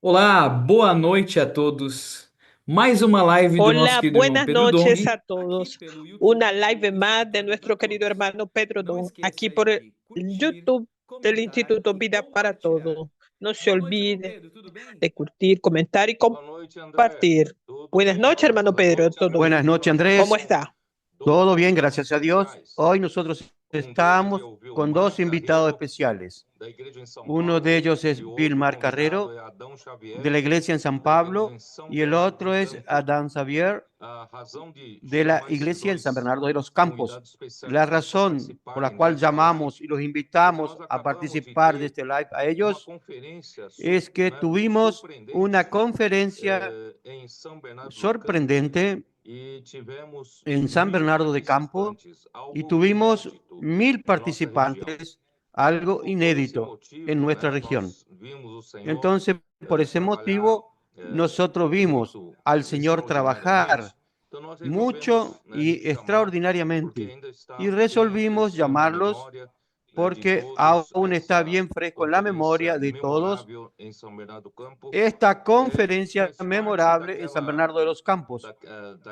Olá, boa noite a todos. Mais uma live do nosso Hola, querido irmão buenas Pedro noches Dong, a aqui todos. pelo YouTube Una canal live Vida más de para nuestro querido Todos. hermano Pedro Não Don, aquí esqueça por el de curtir, YouTube del comentar Instituto e Vida para compartilhar. Todos. No se Boa noite, irmão olvide Pedro, tudo bem? de curtir, comentar y Boa noite, André. compartir. Tudo Buenas bem, noches, hermano graças a Pedro. Deus. Todo. Hoje Buenas noches, nós ¿Cómo Andrés. temos está? dois Todo bien, convidados gracias a Dios. especiais. Hoy nosotros Deles é estamos o con Vilmar dos invitados Carreiro, especiales. da Igreja em São Uno de Paulo, ellos es e o Bill outro Mar convidado Carrero, é Adão de Xavier, la iglesia en San da Igreja em Pablo, São y el Bernardo do otro es Campo. Adán Xavier, A razão de de la chamar esses iglesia en San dois Bernardo de los Campos. convidados especiais La para razón por la participarem cual desta live llamamos y los é que invitamos nós a acabamos de participar de ter este live a uma ellos conferência es que tuvimos una surpreendente conferencia em São Bernardo do Campo. sorprendente E tivemos en San 1000 Bernardo de Campo participantes, y algo tuvimos inédito 1000 na nossa região. participantes, Então, algo por todo esse inédito en motivo, nuestra né, región. nós vimos o Senhor Entonces, por ese trabalhar motivo, nosotros vimos muito al Señor trabajar extraordinariamente. Então, nós resolvemos, mucho né, y chamar, porque extraordinariamente ainda está y bem resolvimos fresquinho na llamarlos memória, né, de porque todos aún está essa bien fresco en la conferência memoria de todos memorável em São Bernardo do Campo. esta conferencia Faz parte memorable en San daquela Bernardo de los Campos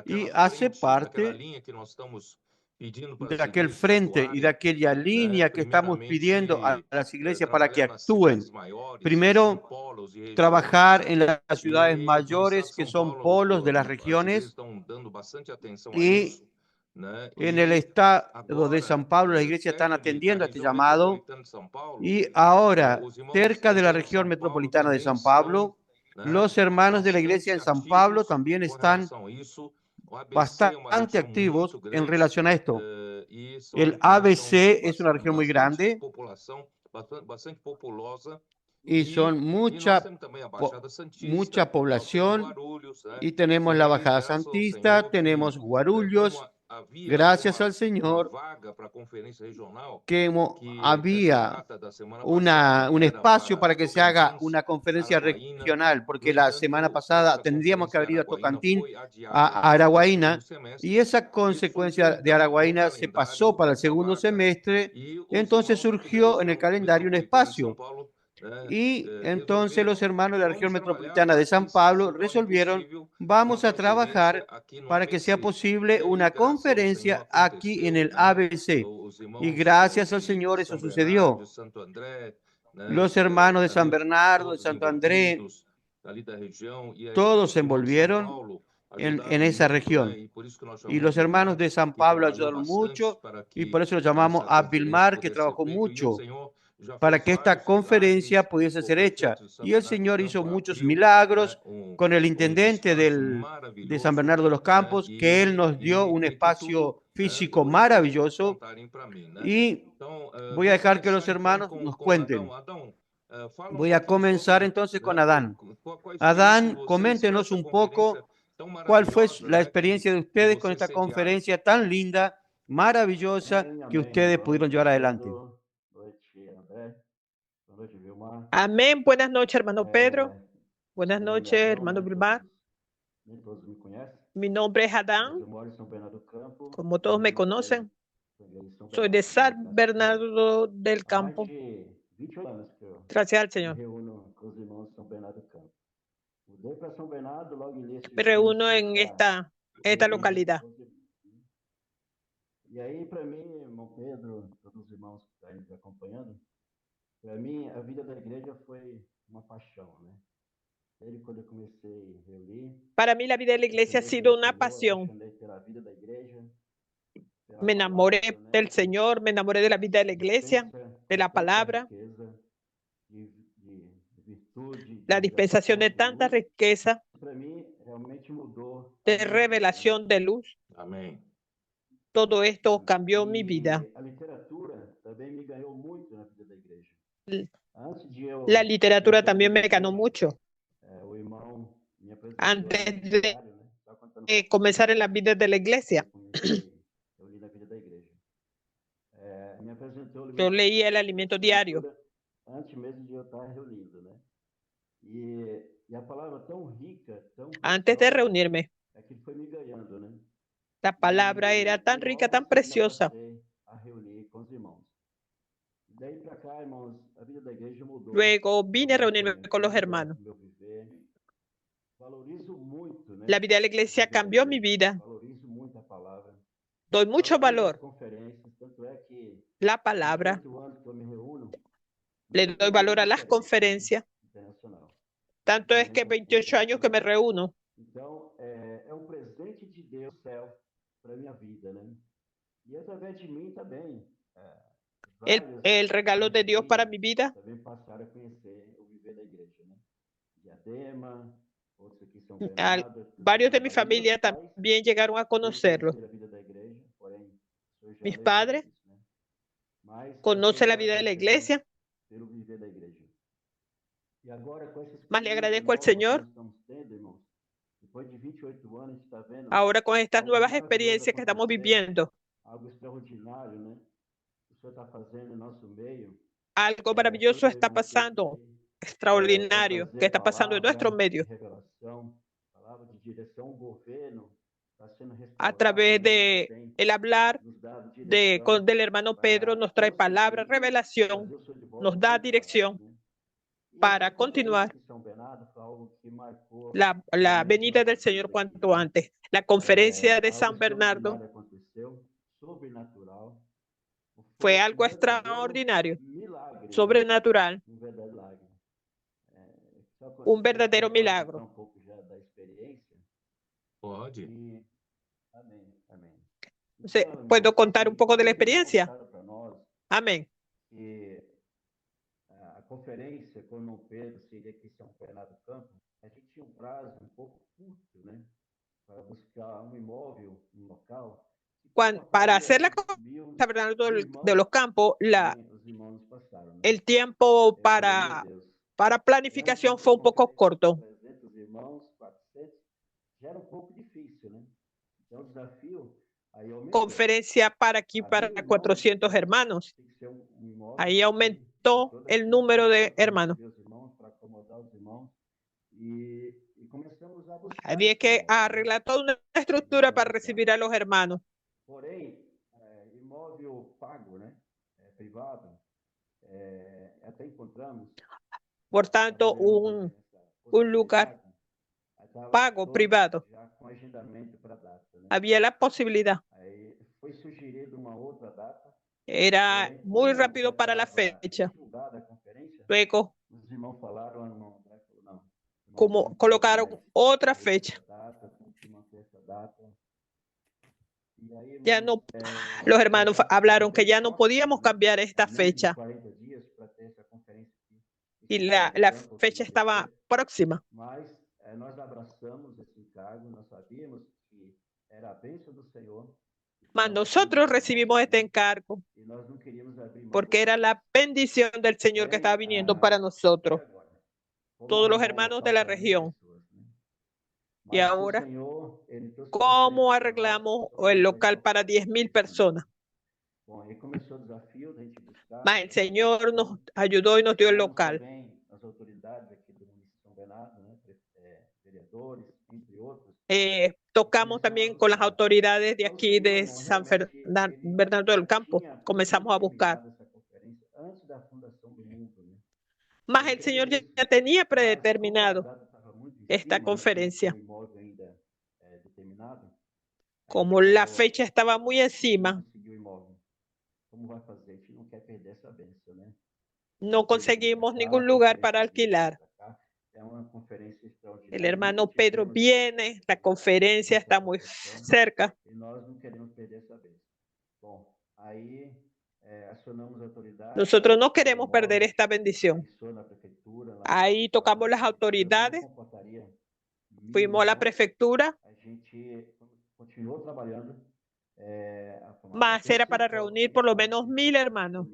y daquela hace frente, daquela parte linha que nós estamos pedindo para de as aquel igrejas frente y de atuarem, aquella né? línea que estamos pidiendo a Primeiramente, las iglesias para que trabalhar nas actúen. cidades maiores, que são Primero, polos e regiões, trabajar en las ciudades e no estado mayores de que São son Paulo, polos de las as igrejas regiones estão dando bastante atenção a y isso, né? en el E estado de agora, San Pablo las iglesias están perto da atendiendo a este região llamado metropolitana de São Paulo, y ahora os irmãos cerca da de la igreja de región São Paulo metropolitana de também San estão, Pablo, né, los hermanos de la iglesia bastante en San Pablo ativos también com están relação a isso. O ABC é uma bastante região activos muito en grande, relación a esto. e El são ABC es una región muy bastante grande população, bastante populosa, y son e nós temos também a Baixada Santista, mucha alto de población Guarulhos, né? y tenemos E la aí, Bajada graças ao Santista, Senhor tenemos que, como Guarulhos, havia gracias al uma Señor vaga para a conferência regional, que que essa había data da semana passada un era espacio para para que se haga Tocantins, una conferencia Araguaína. regional, No porque la semana entanto, pasada essa tendríamos que conferência de haber ido a Araguaína Tocantín, foi adiada a para o segundo Araguaína, y semestre. esa Isso consecuencia surgiu de então no Araguaína se pasó calendário para el essa segundo vaga, semestre, e os entonces irmãos aqui da surgió en el região calendario un metropolitana de São espacio. Paulo, né, Y entonces los resolveram, hermanos de la vamos región trabalhar metropolitana para de que San Pablo se torne resolvieron, possível uma vamos a conferência trabajar aqui no para que sea ABC. posible E aí, una graças ao Senhor, conferencia aquí en aconteceu, el né? ABC. Os Y irmãos gracias al de Señor eso São Bernardo, sucedió. Santo André, né, Los hermanos de San ali Bernardo, de todos Santo André, envolvidos ali da região, e todos os se irmãos de São envolvieron Paulo en ajudaram esa muito, né? región. E por isso que nós Y chamamos los hermanos Vilmar, de San que Pablo trabalhou ayudaron bastante mucho para y que por eso lo llamamos essa a conferência Vilmar, que pudesse ser trabajó feita, e o mucho Senhor já para fez que esta vários conferencia milagres. pudiese O ser hecha. prefeito de São Y el Bernardo do Señor hizo Campo muchos abriu, né, milagros con el um intendente espaço de San maravilhoso, Bernardo de los né? Campos, que él nos dio un E que tudo, espacio né, físico depois os irmãos maravilloso. contarem para mim, né? Y Então, voy a vou dejar que los começar então hermanos nos com cuenten. Adão. Adão, fala um Voy a pouquinho comenzar sobre, entonces con né, Adán. quais foram Adán, vocês com coméntenos essa un conferência poco tão cuál fue maravilhosa, la né, experiencia de que ustedes con vocês esta sediaram. conferencia tan linda, maravillosa, Amém, que amém. ustedes Boa pudieron noite, llevar adelante. Pedro. Boa noite, André. Boa noite, Vilmar. Amén. Buenas noches, hermano Pedro. Buenas Meu nome é noches, Adão, hermano né? Bilbar. Nem todos me conhecem, Mi nombre es mas Adán. eu moro em São Bernardo do Campo, Como todos me região conocen, de São soy de Bernardo, né? San Bernardo del Há mais Campo. de 28 anos que eu Gracias al me Señor. reúno com os irmãos de São Bernardo do Campo. Mudei para São Bernardo logo início Me de quando reúno fui en para esta reunir localidad. com os irmãos. E aí, para mim, irmão Pedro, todos os irmãos que estão aí me acompanhando, para mim, a vida da igreja foi uma paixão, né? Desde quando eu comecei a reunir, Para mí la vida de la iglesia ha apaixonei pelo sido una Senhor, pasión. apaixonei pela vida da igreja, pela Me enamoré palavra, né? del Señor, me enamoré de la vida de la iglesia, Dispensa de com la tanta palabra, riqueza de virtude, la de dispensación de revelação, de tanta luz. riqueza, Para mim, realmente mudou a de minha vida, né? revelación, de luz. Amém. Todo esto cambió mi vida. E a literatura também me ganhou muito na vida da igreja. L- Antes de eu La literatura conhecer a también vida me da ganó igreja, mucho. o irmão me apresentou Antes no de diário, né? Estava contando comenzar en la vida de la iglesia, eu li na vida da igreja. Me apresentou o yo livro leía el alimento diario. antes mesmo de eu estar reunido, né? E a palavra tão rica, tão Antes de preciosa, reunirme, é que foi me ganhando, né? la palabra era tan rica, tan Logo em seguida preciosa. passei a reunir com os irmãos. Daí para cá, irmãos, a vida da igreja mudou. Luego vine a Como reunirme foi con los minha vida, hermanos. meu viver. Valorizo muito, né? La vida de la o iglesia viver da cambió mi igreja. vida. Valorizo muito a palavra. Doy mucho Valorizo as valor conferências, tanto é que la palabra. 28 anos que eu me reúno, Le nunca doy perdi valor uma a las conferência, conferencias. internacional. Tanto es que 28 años que me reúno. Então, é um presente de Deus do céu para minha vida, né? E através de mim também, El regalo de Dios para mi vida. também passaram a conhecer o viver da igreja, né? Diadema, outros aqui São Al- Bernardo. Varios de mi familia también llegaron a conocerlo. A vida da igreja, porém, o senhor já Mis levou padres isso, né? Mas Conocen la eu sou vida de la grato ao Senhor iglesia. pelo viver da igreja. E agora, com essa Más le experiência agradezco al nova que Señor. nós estamos tendo, irmãos, depois de 28 anos, a gente está vendo Ahora con estas algo nuevas maravilhoso experiencias que estamos acontecer, viviendo, algo extraordinário, né? O Senhor está fazendo em nosso meio. algo maravilloso está Irmãos, pasando, para extraordinario, trazer que está pasando en nuestro palavra medio, de revelação, palavra de direção. O governo está sendo a restaurado, través né? de Tem el hablar nos dado direção del hermano Pedro, nos trae palabra, revelación, trazer o Senhor de volta nos da sem parar, dirección né? E para essa conferência continuar de São Bernardo foi algo que marcou la realmente venida del nossas Señor vidas cuanto aqui, né? antes. La conferencia de Algo San Bernardo extraordinário aconteceu, sobrenatural. fue Foi algo um verdadeiro extraordinario, milagre, né? sobrenatural, Um verdadeiro milagre. Só un verdadero posso milagro. contar um pouco já da experiência. Pode. E... Amém, amém. ¿Puedo contar un poco de la experiencia? Claro para nós Amén. que a conferência com o irmão Pedro seria aqui em São Bernardo do Campo. A gente tinha um prazo um pouco curto, né? Para buscar um imóvel, um local. Para hacer la San Bernardo de los Campos, Os irmãos nos passaram, né? el tiempo Eu falei, meu Deus, para planificación fue un poco corto. 300 irmãos, 400, já era um pouco difícil, né? Então, o desafio aí aumentou. Conferencia para aquí, para 400 hermanos. Tem que ser imóvel, Ahí aumentó el número de hermanos. Os irmãos, para acomodar os irmãos. E começamos a buscar. Había que arreglar toda una estructura para recibir a los hermanos. Porém, imóvel pago, né? Privado, até encontramos. Por tanto, un lugar pago privado. Já com agendamento para data, né? Había la posibilidad. Aí foi sugerida uma outra data. Era muy rápido para la fecha. Luego, Os irmãos falaram, o irmão André falou, não. como colocaron otra fecha, ya no, los hermanos hablaron que ya no podíamos cambiar esta fecha y la fecha estaba próxima. Mas nós abraçamos esse encargo, nós sabíamos que era a bênção do Senhor. Mas nosotros recibimos este encargo E nós não queríamos abrir mão. porque era la bendición del Señor que estaba viniendo para nosotros, todos los hermanos de la región. Y ahora, ¿cómo arreglamos el local para 10,000 personas? Bom, aí começou o desafio da gente buscar. Mas el Señor nos ayudó y nos dio el local. Também as autoridades aqui do município de São Bernardo, né, vereadores, entre outros. Tocamos también con las autoridades de aquí de San Bernardo del Campo. Comenzamos a buscar. Antes da fundação do mundo, né? Mas el Señor ya tenía predeterminado esta conferencia. Como la fecha estaba muy encima, no conseguimos ningún lugar para alquilar. El hermano Pedro viene, la conferencia está muy cerca. Nosotros no queremos perder esta bendición. Ahí tocamos las autoridades, fuimos a la prefectura, mas era para reunir por lo menos 1,000 hermanos.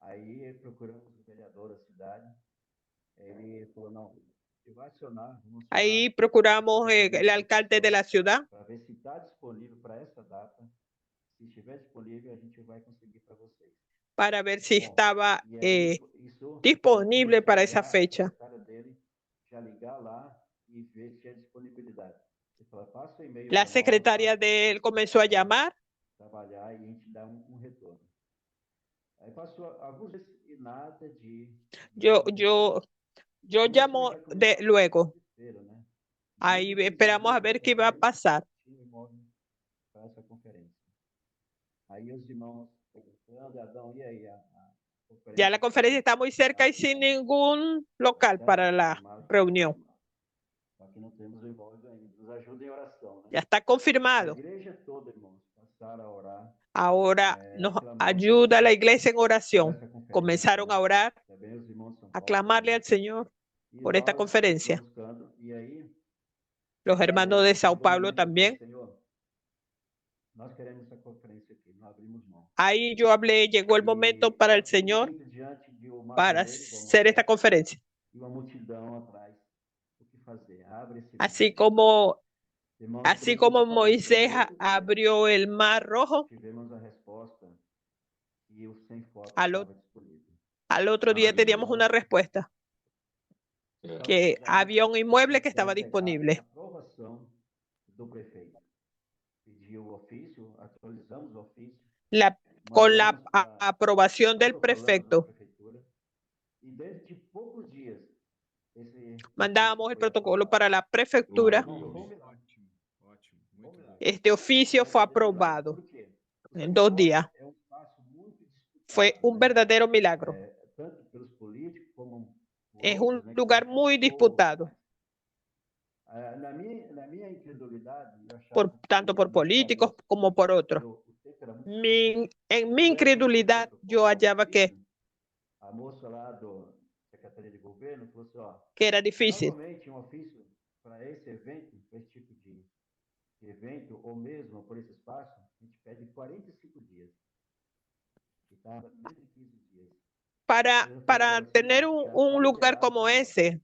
Aí procuramos o vereador da cidade, ele falou, não, eu vou acionar. Ahí procuramos el alcalde de la ciudad. Para ver se está disponível para essa data. Se estiver disponível, a gente vai conseguir para vocês. Para ver si estaba disponible para esa fecha. Já ligar lá e ver se tinha disponibilidade. La secretaria de él comenzó a llamar. Trabalhar e a gente dá retorno. Aí passou alguns meses e nada de Yo Começou llamo já de luego. desespero, né? Ahí esperamos a ver qué iba a pasar. Tinha imóvel para essa conferência. Aí os irmãos perguntando, Adão, e aí Ya la conferencia está muy cerca y sin ningún local para la reunión. Só que não temos o imóvel ainda. Nos ajuda em oração, né? Ya está A confirmado. igreja toda, irmãos, passaram a orar Ahora nos ayuda la iglesia en por oración. essa conferência. Comenzaron a orar, Também os irmãos de São a Paulo. clamarle al Señor E por esta nós conferencia. buscando, e aí, Los hermanos de Sao chegou o Paulo momento que eu falei, también. Senhor, nós queremos essa conferência aqui, não abrimos mão. Ahí yo hablé, llegó el momento para el Señor Diante de uma para parede, como hacer esta conferencia. e uma multidão atrás. O que fazer? Abre esse Así mar. como, Irmãos, así como como eu falei, Moisés no outro dia, abrió el mar rojo, tivemos a resposta e o sem foto Al estava disponível. al otro día teníamos una respuesta, É. que había un inmueble que estaba Então, disponible. a aprovação do prefeito. Pediu o ofício, atualizamos o ofício. Con la mandamos pra- aprobación del protocolamos na prefecto, prefeitura, e dentro de poucos dias, esse mandábamos el ofício foi protocolo aprovado. para la prefectura. Irmão, foi um milagre. Ótimo, muito bom. Este oficio fue aprobado Por quê? en 2 días. É um espaço muito disputado, Fue un né? verdadero milagro. Tanto pelos políticos como por Es outros, un né, que lugar são muy pessoas. disputado, Na minha incredulidade, eu achava por, que tanto por não políticos estava como por otros. o tempo era muito En mi incredulidad, yo hallaba que a moça lá do Secretaria de Governo falou assim, ó, era difícil. normalmente um ofício para esse evento, para esse tipo de evento, ou mesmo por esse espaço, a gente pede 45 dias. E tá menos de 15 dias. Para tener un lugar como ese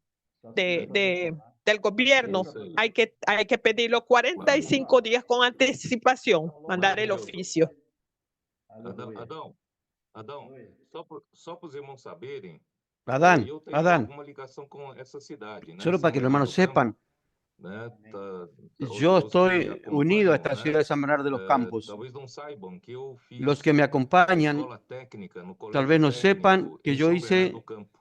del gobierno, hay que pedirlo 45 días con anticipación, mandar el oficio. Adão, só para os irmãos saberem, Adán, eu tenho Adán, alguma ligação com essa cidade, né? solo São para que los hermanos Bernardo do Campo, sepan, né? yo os que me estoy unido a esta acompanham, ciudad de San Bernardo de los Campos. talvez não saibam que eu fiz Los que me acompañan escola técnica no tal vez no colégio sepan técnico que em yo São hice Bernardo do Campo.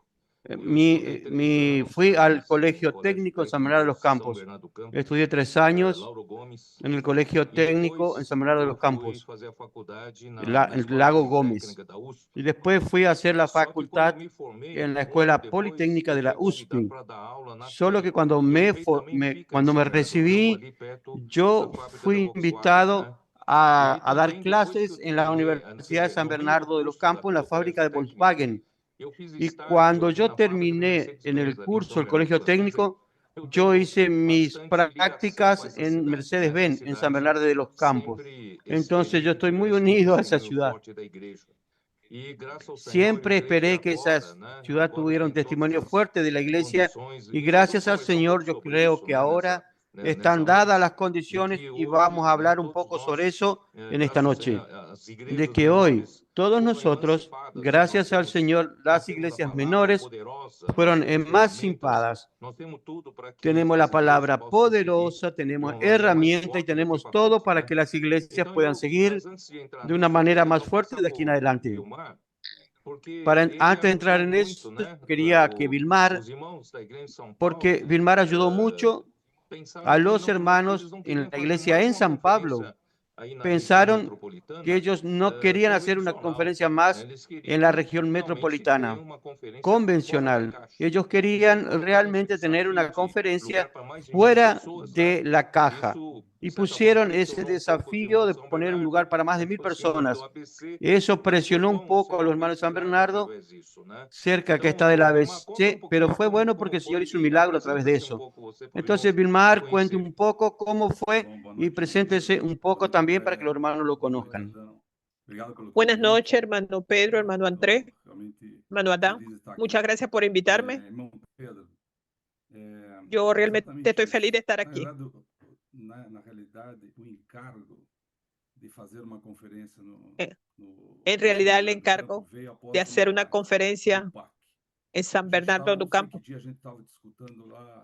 fui al fiz Colegio no Técnico San Técnico Bernardo de los São Campos. Bernardo do Campo, Estudié 3 años Lauro Gomes, en el Colegio e Técnico en depois San Bernardo de eu los fui Campos, fazer a faculdade na el Escola Lago Gómez. Politécnica da USP. Y después fui a hacer la Só que facultad quando me formei, en la um Escuela ano depois, Politécnica eu de la fui convidado USP. para dar aula na Solo que FIB, cuando e a FIB também fica em cuando São me Bernardo do Campo, recibí, ali perto yo da fábrica fui da Volkswagen, invitado né? E a aí dar também, depois que clases eu en la terminei, Universidad de San no meio do Bernardo de los curso da- Campos en la do fábrica de colégio técnico, Volkswagen. eu fiz Y estágio cuando aqui yo na fábrica da terminé en el Mercedes-Benz, ali em curso São del Colegio Bernardo do Campo. Técnico, Eu yo tenho hice mis bastante ligação com prácticas essa en cidade, né? Essa Mercedes-Benz, en San cidade Bernardo de los Campos. sempre Entonces yo estoy muy tivesse um unido a esa testemunho ciudad. forte da igreja. E graças ao Senhor, Siempre eu creio esperé que esa agora, né, ciudad agora tuviera un tem testimonio todas as fuerte de la iglesia condições, y e nós gracias vamos al conversar um Señor pouco yo sobre creo isso, que né, ahora nessa están noite, dadas las e condiciones que y hoje, vamos a né, hablar un todos poco nós, sobre eso en esta graças ao noche. Senhor, as De igrejas que hoy menores todos foram nosotros, emancipadas, né? gracias al Señor, Nós las temos a iglesias palavra menores poderosa, nós fueron temos ferramentas, emancipadas. nós temos tudo para que Tenemos la as igrejas palabra possam seguir poderosa, de tenemos uma maneira mais herramienta y forte daqui tenemos para todo frente, para né? que las iglesias Então, puedan seguir mas antes de entrar de una nisso, eu manera queria más só fuerte passar de aquí en por adelante. Vilmar, porque ele Antes de entrar ajudou en muito, eso, né? quería que Vilmar, Os irmãos da igreja de São porque Paulo Vilmar ayudó mucho pensaram a que los eles hermanos não en queriam la fazer iglesia mais en uma San Pablo. conferência aí na região Pensaron metropolitana que ellos no querían hacer una convencional, conferencia né? más Eles en la queriam región realmente ter metropolitana, uma conferência fora da convencional. caixa. Ellos Fizeram querían uma conferência realmente tener una Summit, conferencia lugar para mais de 1000 fuera pessoas, né? de la caja. Isso, Y de certa forma, pusieron ese pressionou um pouco os desafío irmãos de de São poner un Bernardo, lugar para más de né? 1000 Com a síndrome do personas. ABC, Eso mas foi presionó un bom, o poco a Senhor los fez hermanos de San milagre Bernardo, através disso, né? cerca que Então, está del Vilmar, conta ABC, pero fue bueno porque el Señor foi hizo un e milagro a través de apresenta-se eso. pouco você para os Entonces, irmãos te Vilmar, cuente conhecerem. un poco cómo fue y preséntese un poco también para que los hermanos lo conozcan. Buenas noches, hermano Pedro, hermano Andrés, hermano Adán. Muchas gracias por invitarme. Yo realmente estoy feliz de estar aquí. En realidad, el encargo de hacer una conferencia en San Bernardo do Campo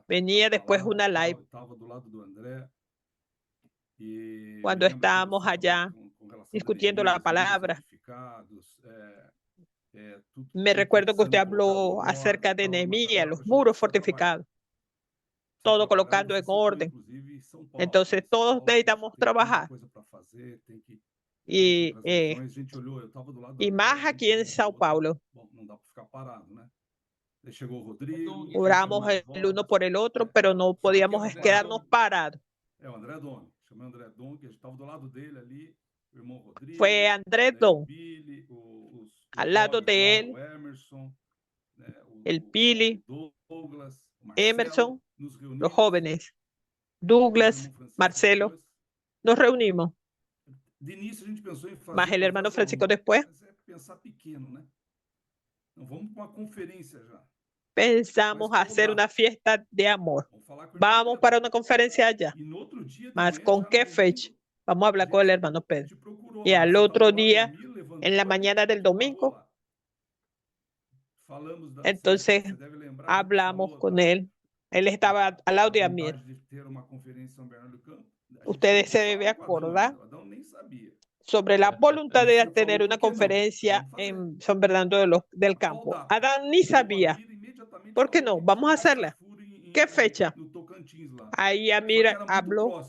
venía después una live cuando estábamos allá discutiendo la palabra Me recuerdo que usted habló acerca de Nehemías, los muros fortificados, todo colocando en orden. Entonces, todos necesitamos trabajar. Y más aquí en Sao Paulo. Oramos el uno por el otro, pero no podíamos quedarnos parados. Fue André Dom, al lado de él, el Pili, Emerson, los jóvenes, Douglas, Marcelo, nos reunimos. Más el hermano Francisco después. Pensamos hacer una fiesta de amor. Vamos para una conferencia allá. Mas ¿con qué fecha? Vamos a hablar con el hermano Pedro. Y al otro día, en la mañana del domingo, entonces hablamos con él. Él estaba al lado de Amir. Ustedes se deben acordar sobre la voluntad de tener una conferencia en San Bernardo del Campo. Adán ni sabía. ¿Por qué no? Vamos a hacerla. ¿Qué fecha? Ahí Amir habló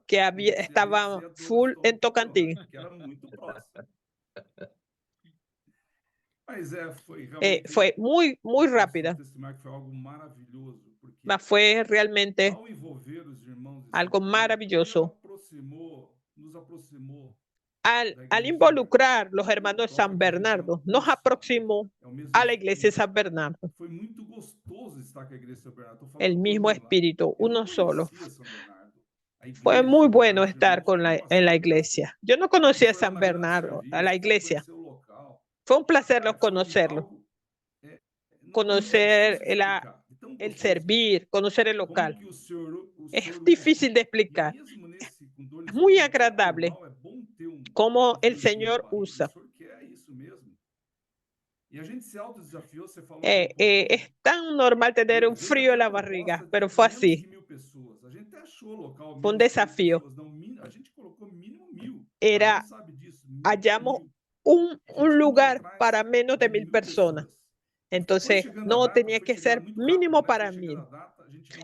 que estaba full en Tocantins. Fue muy rápida. Fue realmente algo maravilloso. Al involucrar los hermanos de San Bernardo, nos aproximó a la iglesia de San Bernardo. El mismo espíritu, uno solo. Fue muy bueno estar en la iglesia. Yo no conocía a San Bernardo, a la iglesia. Fue un placer conocerlo. Conocer el servir, conocer el local. Es difícil de explicar. Es muy agradable cómo el Señor usa. Es tan normal tener un frío en la barriga, pero fue así. Fue un desafío. Hallamos un lugar para menos de 1,000 personas. Entonces, no tenía que ser mínimo para 1,000.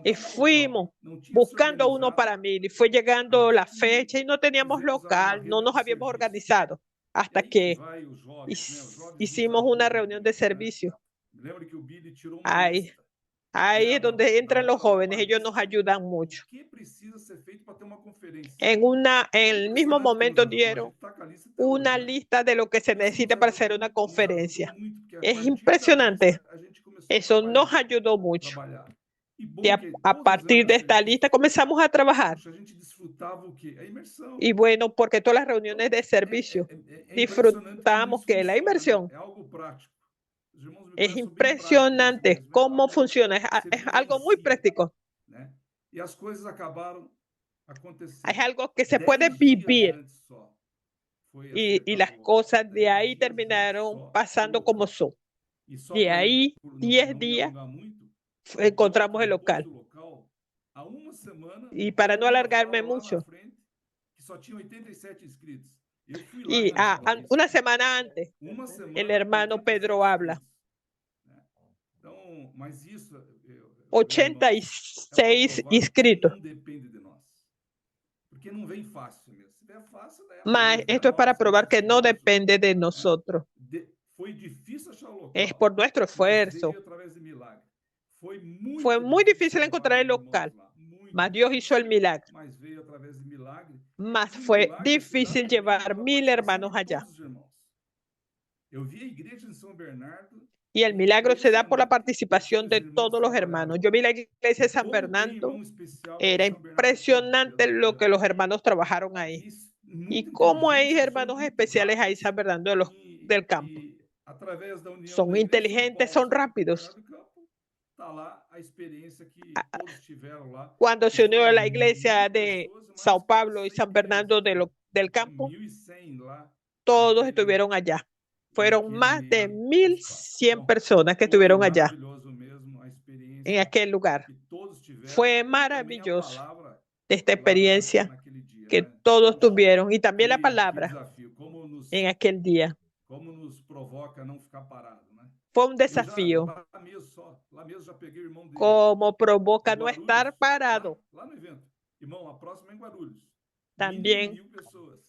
Y fuimos buscando uno para 1,000 y fue llegando la fecha y no teníamos local, no nos habíamos organizado hasta que hicimos una reunión de servicio. Ahí es donde entran los jóvenes, ellos nos ayudan mucho. En el mismo momento dieron una lista de lo que se necesita para hacer una conferencia. Es impresionante. Eso nos ayudó mucho. Y a partir de esta lista comenzamos a trabajar. Y bueno, porque todas las reuniones de servicio disfrutamos que la inversión es impresionante cómo funciona. Es algo muy práctico. Es algo que se puede vivir. Y las cosas de ahí terminaron pasando como son. De ahí, 10 días, encontramos el local. Y para no alargarme mucho, y una semana antes, el hermano Pedro habla. 86 inscritos. Mas esto es para probar que no depende de nosotros. Es por nuestro esfuerzo. Fue muy difícil encontrar el local, mas Dios hizo el milagro. Mas fue difícil llevar 1,000 hermanos allá. Y el milagro se da por la participación de todos los hermanos. Yo vi la iglesia de San Bernardo. Era impresionante lo que los hermanos trabajaron ahí. Y cómo hay hermanos especiales ahí en San Bernardo del Campo. Son inteligentes, son rápidos. Cuando se unió a la iglesia de Sao Paulo y San Bernardo del Campo, todos estuvieron allá. Fueron más de 1,100 personas que estuvieron allá, en aquel lugar. Fue maravilloso esta experiencia que todos tuvieron. Y también la palabra en aquel día. como nos provoca não ficar parado, né? Fue un Eu já, desafío, lá mesmo já peguei o irmão dele. como provoca no Guarulhos, estar parado. Lá no evento. Irmão, a próxima é em Guarulhos. También. Mínimo 1000 pessoas.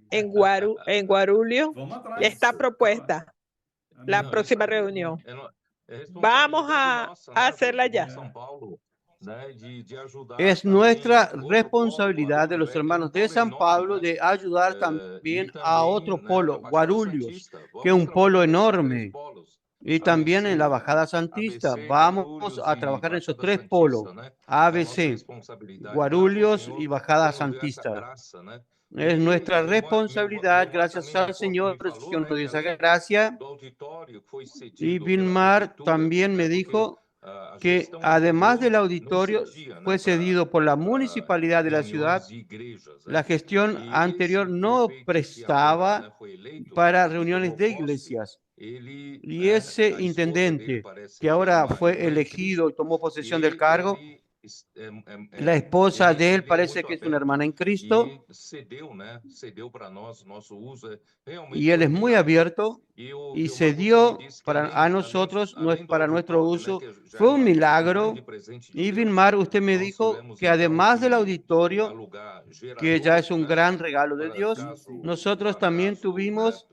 En Guarulhos Vamos atrás. está propuesta la Não, próxima isso aí reunión. Vamos a hacerla ya. Es nuestra responsabilidad de los hermanos de San Pablo de ayudar también a otro polo, Guarulhos, que es un polo enorme. Y también en la Bajada Santista. Vamos a trabajar en esos tres polos, ABC, Guarulhos y Bajada Santista. Es nuestra responsabilidad, gracias al Señor, el Señor nos dio esa gracia. Y Vilmar también me dijo que además del auditorio fue cedido por la municipalidad de la ciudad. La gestión anterior no prestaba para reuniones de iglesias. Y ese intendente que ahora fue elegido y tomó posesión del cargo, la esposa de él parece que es una hermana en Cristo y él es muy abierto y se dio a nosotros, para nuestro uso. Fue un milagro. Y Vilmar, usted me dijo que además del auditorio, que ya es un gran regalo de Dios, nosotros también tuvimos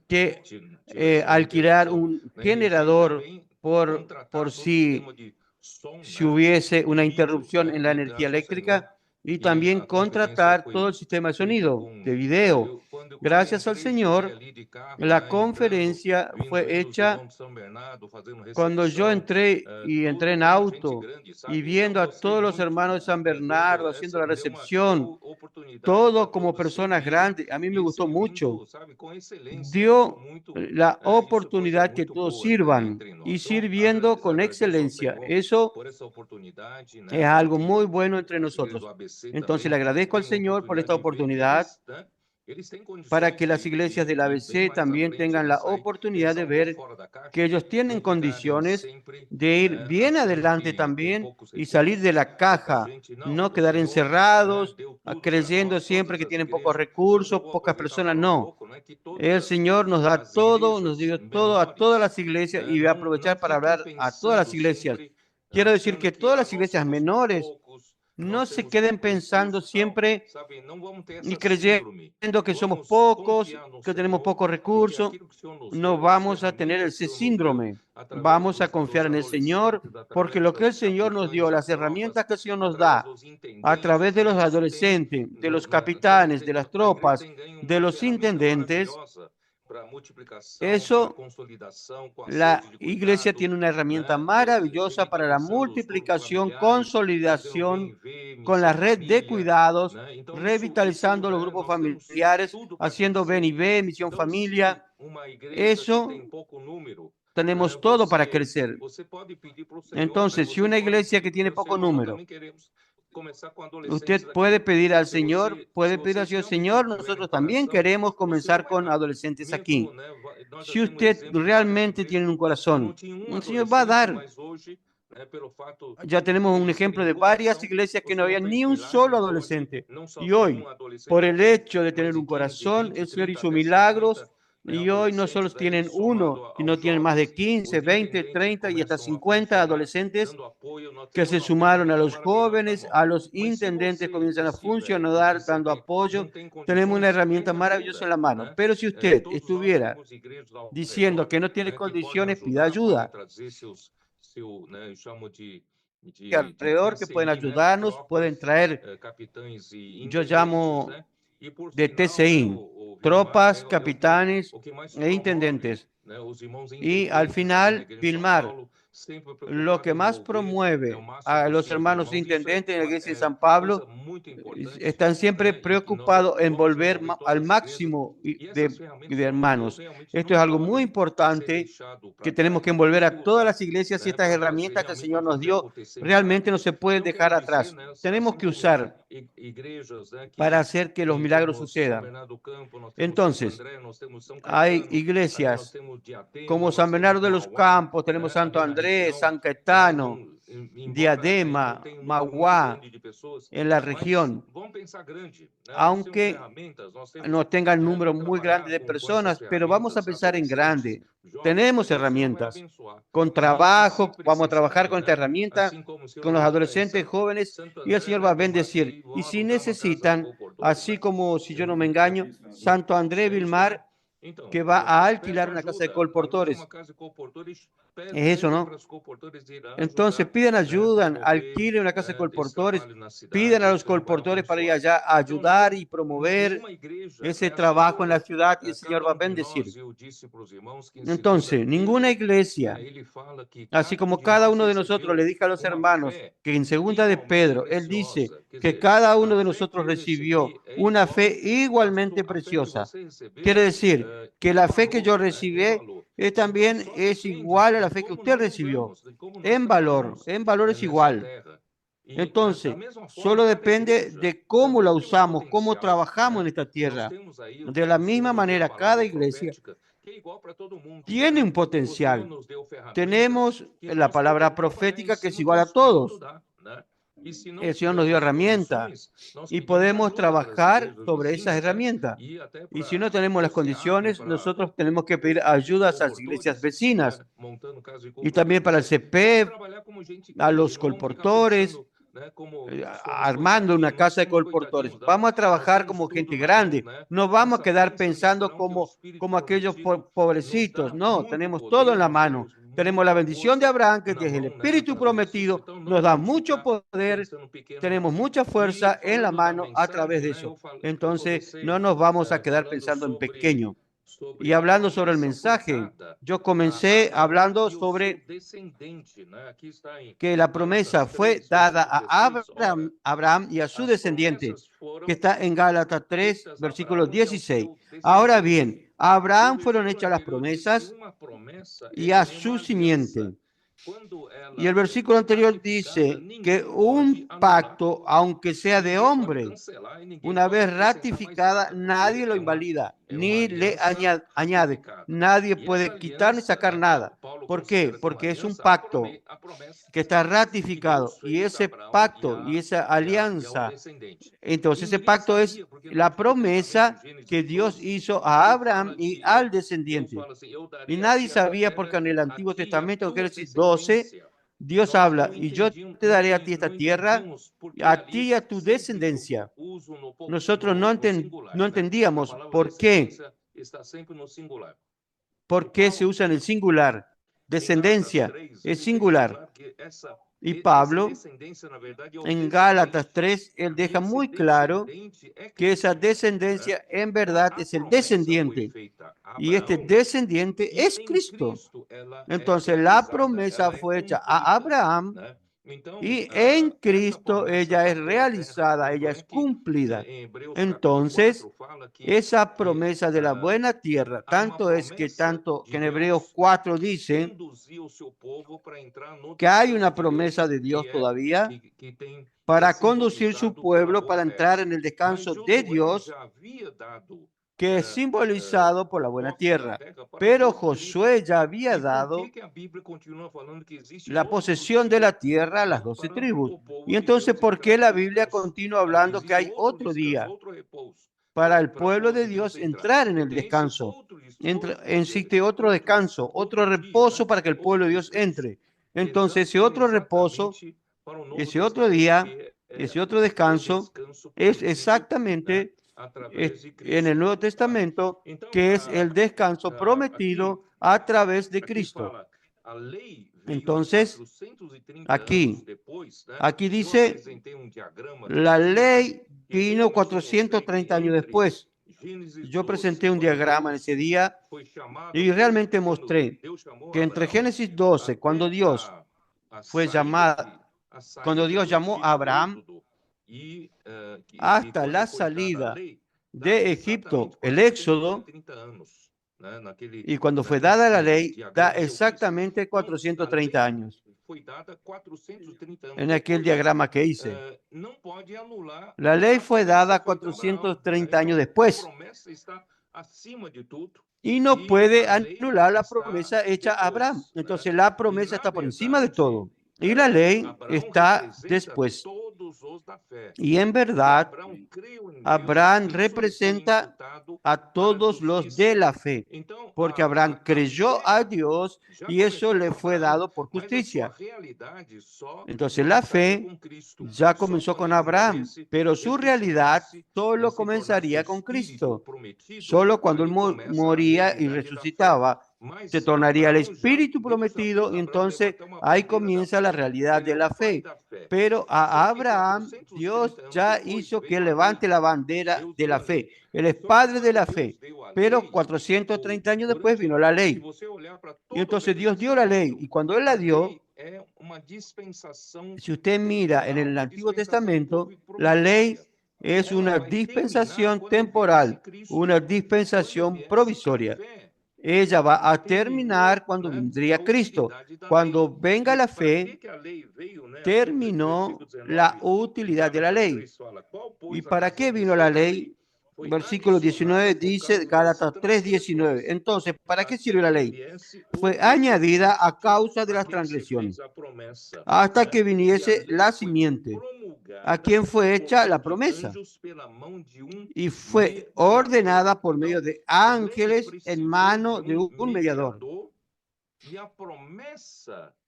que alquilar un generador por si hubiese una interrupción en la energía eléctrica y también contratar todo el sistema de sonido, de video. Gracias al Señor, la conferencia fue hecha cuando yo entré en auto y viendo a todos los hermanos de San Bernardo haciendo la recepción, todo como personas grandes. A mí me gustó mucho. Dio la oportunidad que todos sirvan y sirviendo con excelencia. Eso es algo muy bueno entre nosotros. Entonces le agradezco al Señor por esta oportunidad para que las iglesias del ABC también tengan la oportunidad de ver que ellos tienen condiciones de ir bien adelante también y salir de la caja, no quedar encerrados, creyendo siempre que tienen pocos recursos, pocas personas. No, el Señor nos da todo, nos dio todo a todas las iglesias y voy a aprovechar para hablar a todas las iglesias. Quiero decir que todas las iglesias menores no se queden pensando siempre y creyendo que somos pocos, que tenemos pocos recursos. No vamos a tener ese síndrome. Vamos a confiar en el Señor, porque lo que el Señor nos dio, las herramientas que el Señor nos da, a través de los adolescentes, de los capitanes, de las tropas, de los intendentes, eso, la iglesia tiene una herramienta maravillosa para la multiplicación, consolidación con la red de cuidados, revitalizando los grupos familiares, haciendo Ven y Ve, Misión Familia. Eso tenemos todo para crecer. Entonces, si una iglesia que tiene poco número, usted puede pedir al Señor, Señor, nosotros también queremos comenzar con adolescentes aquí. Si usted realmente tiene un corazón, el Señor va a dar. Ya tenemos un ejemplo de varias iglesias que no había ni un solo adolescente. Y hoy, por el hecho de tener un corazón, el Señor hizo milagros. Y hoy no solo tienen uno, sino tienen más de 15, 20, 30 y hasta 50 adolescentes que se sumaron a los jóvenes, a los intendentes, comienzan a funcionar dando apoyo. Tenemos una herramienta maravillosa en la mano. Pero si usted estuviera diciendo que no tiene condiciones, pida ayuda. Alrededor que pueden ayudarnos, pueden traer, yo llamo de TCI, tropas, capitanes e intendentes. Y al final, Vilmar, lo que más promueve a los hermanos intendentes en la iglesia de San Pablo, están siempre preocupados en volver al máximo de hermanos. Esto es algo muy importante que tenemos que envolver a todas las iglesias y estas herramientas que el Señor nos dio realmente no se pueden dejar atrás. Tenemos que usar para hacer que los milagros sucedan. Entonces, hay iglesias como San Bernardo de los Campos, tenemos Santo Andrés, Andrés, San Caetano, Diadema, Mauá, en la región, aunque no tengan número muy grande de personas, pero vamos a pensar en grande. Tenemos herramientas. Con trabajo, vamos a trabajar con esta herramienta, con los adolescentes jóvenes, y el Señor va a bendecir. Y si necesitan, así como, si yo no me engaño, Santo André Vilmar, que va a alquilar una casa de colportores. Es eso, ¿no? Entonces pidan ayuda, alquilen una casa de colportores, pidan a los colportores para ir allá a ayudar y promover ese trabajo en la ciudad, y el Señor va a bendecir. Entonces, ninguna iglesia, así como cada uno de nosotros, le dije a los hermanos que en segunda de Pedro, él dice que cada uno de nosotros recibió una fe igualmente preciosa. Quiere decir que la fe que yo recibí también es igual a la fe que usted recibió. En valor es igual. Entonces, solo depende de cómo la usamos, cómo trabajamos en esta tierra. De la misma manera, cada iglesia tiene un potencial. Tenemos la palabra profética que es igual a todos. El Señor nos dio herramientas y podemos trabajar sobre esas herramientas. Y si no tenemos las condiciones, nosotros tenemos que pedir ayuda a las iglesias vecinas y también para el CP, a los colportores, armando una casa de colportores. Vamos a trabajar como gente grande. No vamos a quedar pensando como aquellos pobrecitos. No, tenemos todo en la mano. Tenemos la bendición de Abraham, que es el Espíritu prometido, nos da mucho poder, tenemos mucha fuerza en la mano a través de eso. Entonces, no nos vamos a quedar pensando en pequeño. Y hablando sobre el mensaje, yo comencé hablando sobre que la promesa fue dada a Abraham y a su descendiente, que está en Gálatas 3, versículo 16. Ahora bien, a Abraham fueron hechas las promesas y a su simiente. Y el versículo anterior dice que un pacto, aunque sea de hombre, una vez ratificada, nadie lo invalida, ni le añade. Nadie puede quitar ni sacar nada. ¿Por qué? Porque es un pacto que está ratificado, y ese pacto y esa alianza, entonces ese pacto es la promesa que Dios hizo a Abraham y al descendiente. Y nadie sabía, porque en el Antiguo Testamento, en Génesis 12, Dios habla: y yo te daré a ti esta tierra, a ti y a tu descendencia. Nosotros no entendíamos por qué se usa en el singular. Descendencia es singular. Y Pablo, en Gálatas 3, él deja muy claro que esa descendencia en verdad es el descendiente. Y este descendiente es Cristo. Entonces la promesa fue hecha a Abraham, y en Cristo ella es realizada, ella es cumplida. Entonces, esa promesa de la buena tierra, tanto que en Hebreos 4 dice que hay una promesa de Dios todavía para conducir su pueblo para entrar en el descanso de Dios, que es simbolizado por la buena tierra. Pero Josué ya había dado la posesión de la tierra a las 12 tribus. Y entonces, ¿por qué la Biblia continúa hablando que hay otro día para el pueblo de Dios entrar en el descanso? Existe otro descanso, otro reposo para que el pueblo de Dios entre. Entonces, ese otro reposo, ese otro día, ese otro descanso es exactamente en el Nuevo Testamento, que es el descanso prometido a través de Cristo. Entonces, aquí dice, la ley vino 430 años después. Yo presenté un diagrama en ese día y realmente mostré que entre Génesis 12, cuando Dios llamó a Abraham, hasta la salida de Egipto, el Éxodo, y cuando fue dada la ley, da exactamente 430 años. En aquel diagrama que hice, la ley fue dada 430 años después. y no puede anular la promesa hecha a Abraham. Entonces la promesa está por encima de todo y la ley está después. Y en verdad, Abraham representa a todos los de la fe, porque Abraham creyó a Dios y eso le fue dado por justicia. Entonces la fe ya comenzó con Abraham, pero su realidad solo comenzaría con Cristo. Solo cuando él moría y resucitaba, se tornaría el Espíritu prometido, y entonces ahí comienza la realidad de la fe. Pero a Abraham, Dios ya hizo que levante la bandera de la fe. Él es padre de la fe, pero 430 años después vino la ley. Y entonces Dios dio la ley, y cuando Él la dio, si usted mira en el Antiguo Testamento, la ley es una dispensación temporal, una dispensación provisoria. Ella va a terminar cuando vendría Cristo. Cuando venga la fe, terminó la utilidad de la ley. ¿Y para qué vino la ley? Versículo 19 dice, Gálatas 3:19. Entonces, ¿para qué sirve la ley? Fue añadida a causa de las transgresiones, hasta que viniese la simiente, a quien fue hecha la promesa, y fue ordenada por medio de ángeles en mano de un mediador.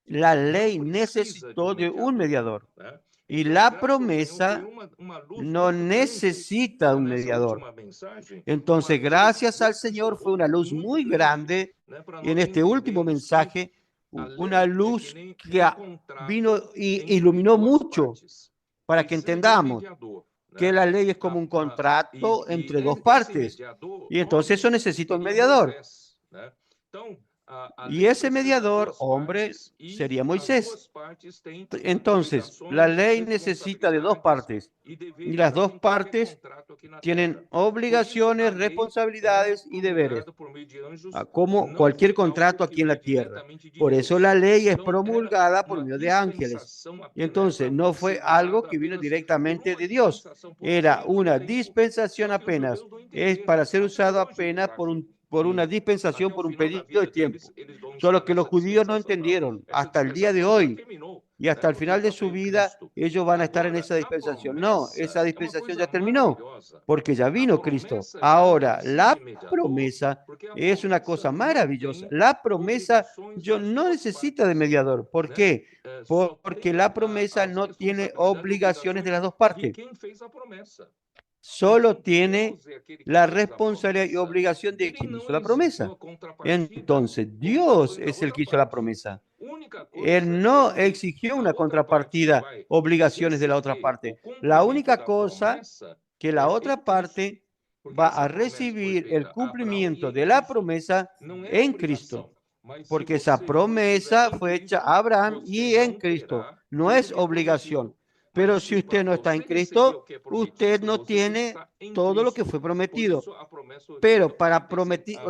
La ley necesitó de un mediador, y la promesa no necesita un mediador. Entonces, gracias al Señor, fue una luz muy grande en este último mensaje, una luz que vino y iluminó mucho para que entendamos que la ley es como un contrato entre dos partes, y entonces eso necesita un mediador. Y ese mediador, hombre, sería Moisés. Entonces, la ley necesita de dos partes, y las dos partes tienen obligaciones, responsabilidades y deberes, como cualquier contrato aquí en la tierra. Por eso la ley es promulgada por medio de ángeles. Y entonces no fue algo que vino directamente de Dios, era una dispensación apenas, es para ser usado apenas por una dispensación, por un periodo de tiempo. Solo que los judíos no entendieron hasta el día de hoy, y hasta el final de su vida ellos van a estar en esa dispensación. No, esa dispensación ya terminó, porque ya vino Cristo. Ahora, la promesa es una cosa maravillosa. La promesa no necesita de mediador. ¿Por qué? Porque la promesa no tiene obligaciones de las dos partes. Solo tiene la responsabilidad y obligación de quien hizo la promesa. Entonces, Dios es el que hizo la promesa. Él no exigió una contrapartida, obligaciones de la otra parte. La única cosa que la otra parte va a recibir el cumplimiento de la promesa en Cristo, porque esa promesa fue hecha a Abraham y en Cristo. No es obligación. Pero si usted no está en Cristo, usted no tiene todo lo que fue prometido. Pero para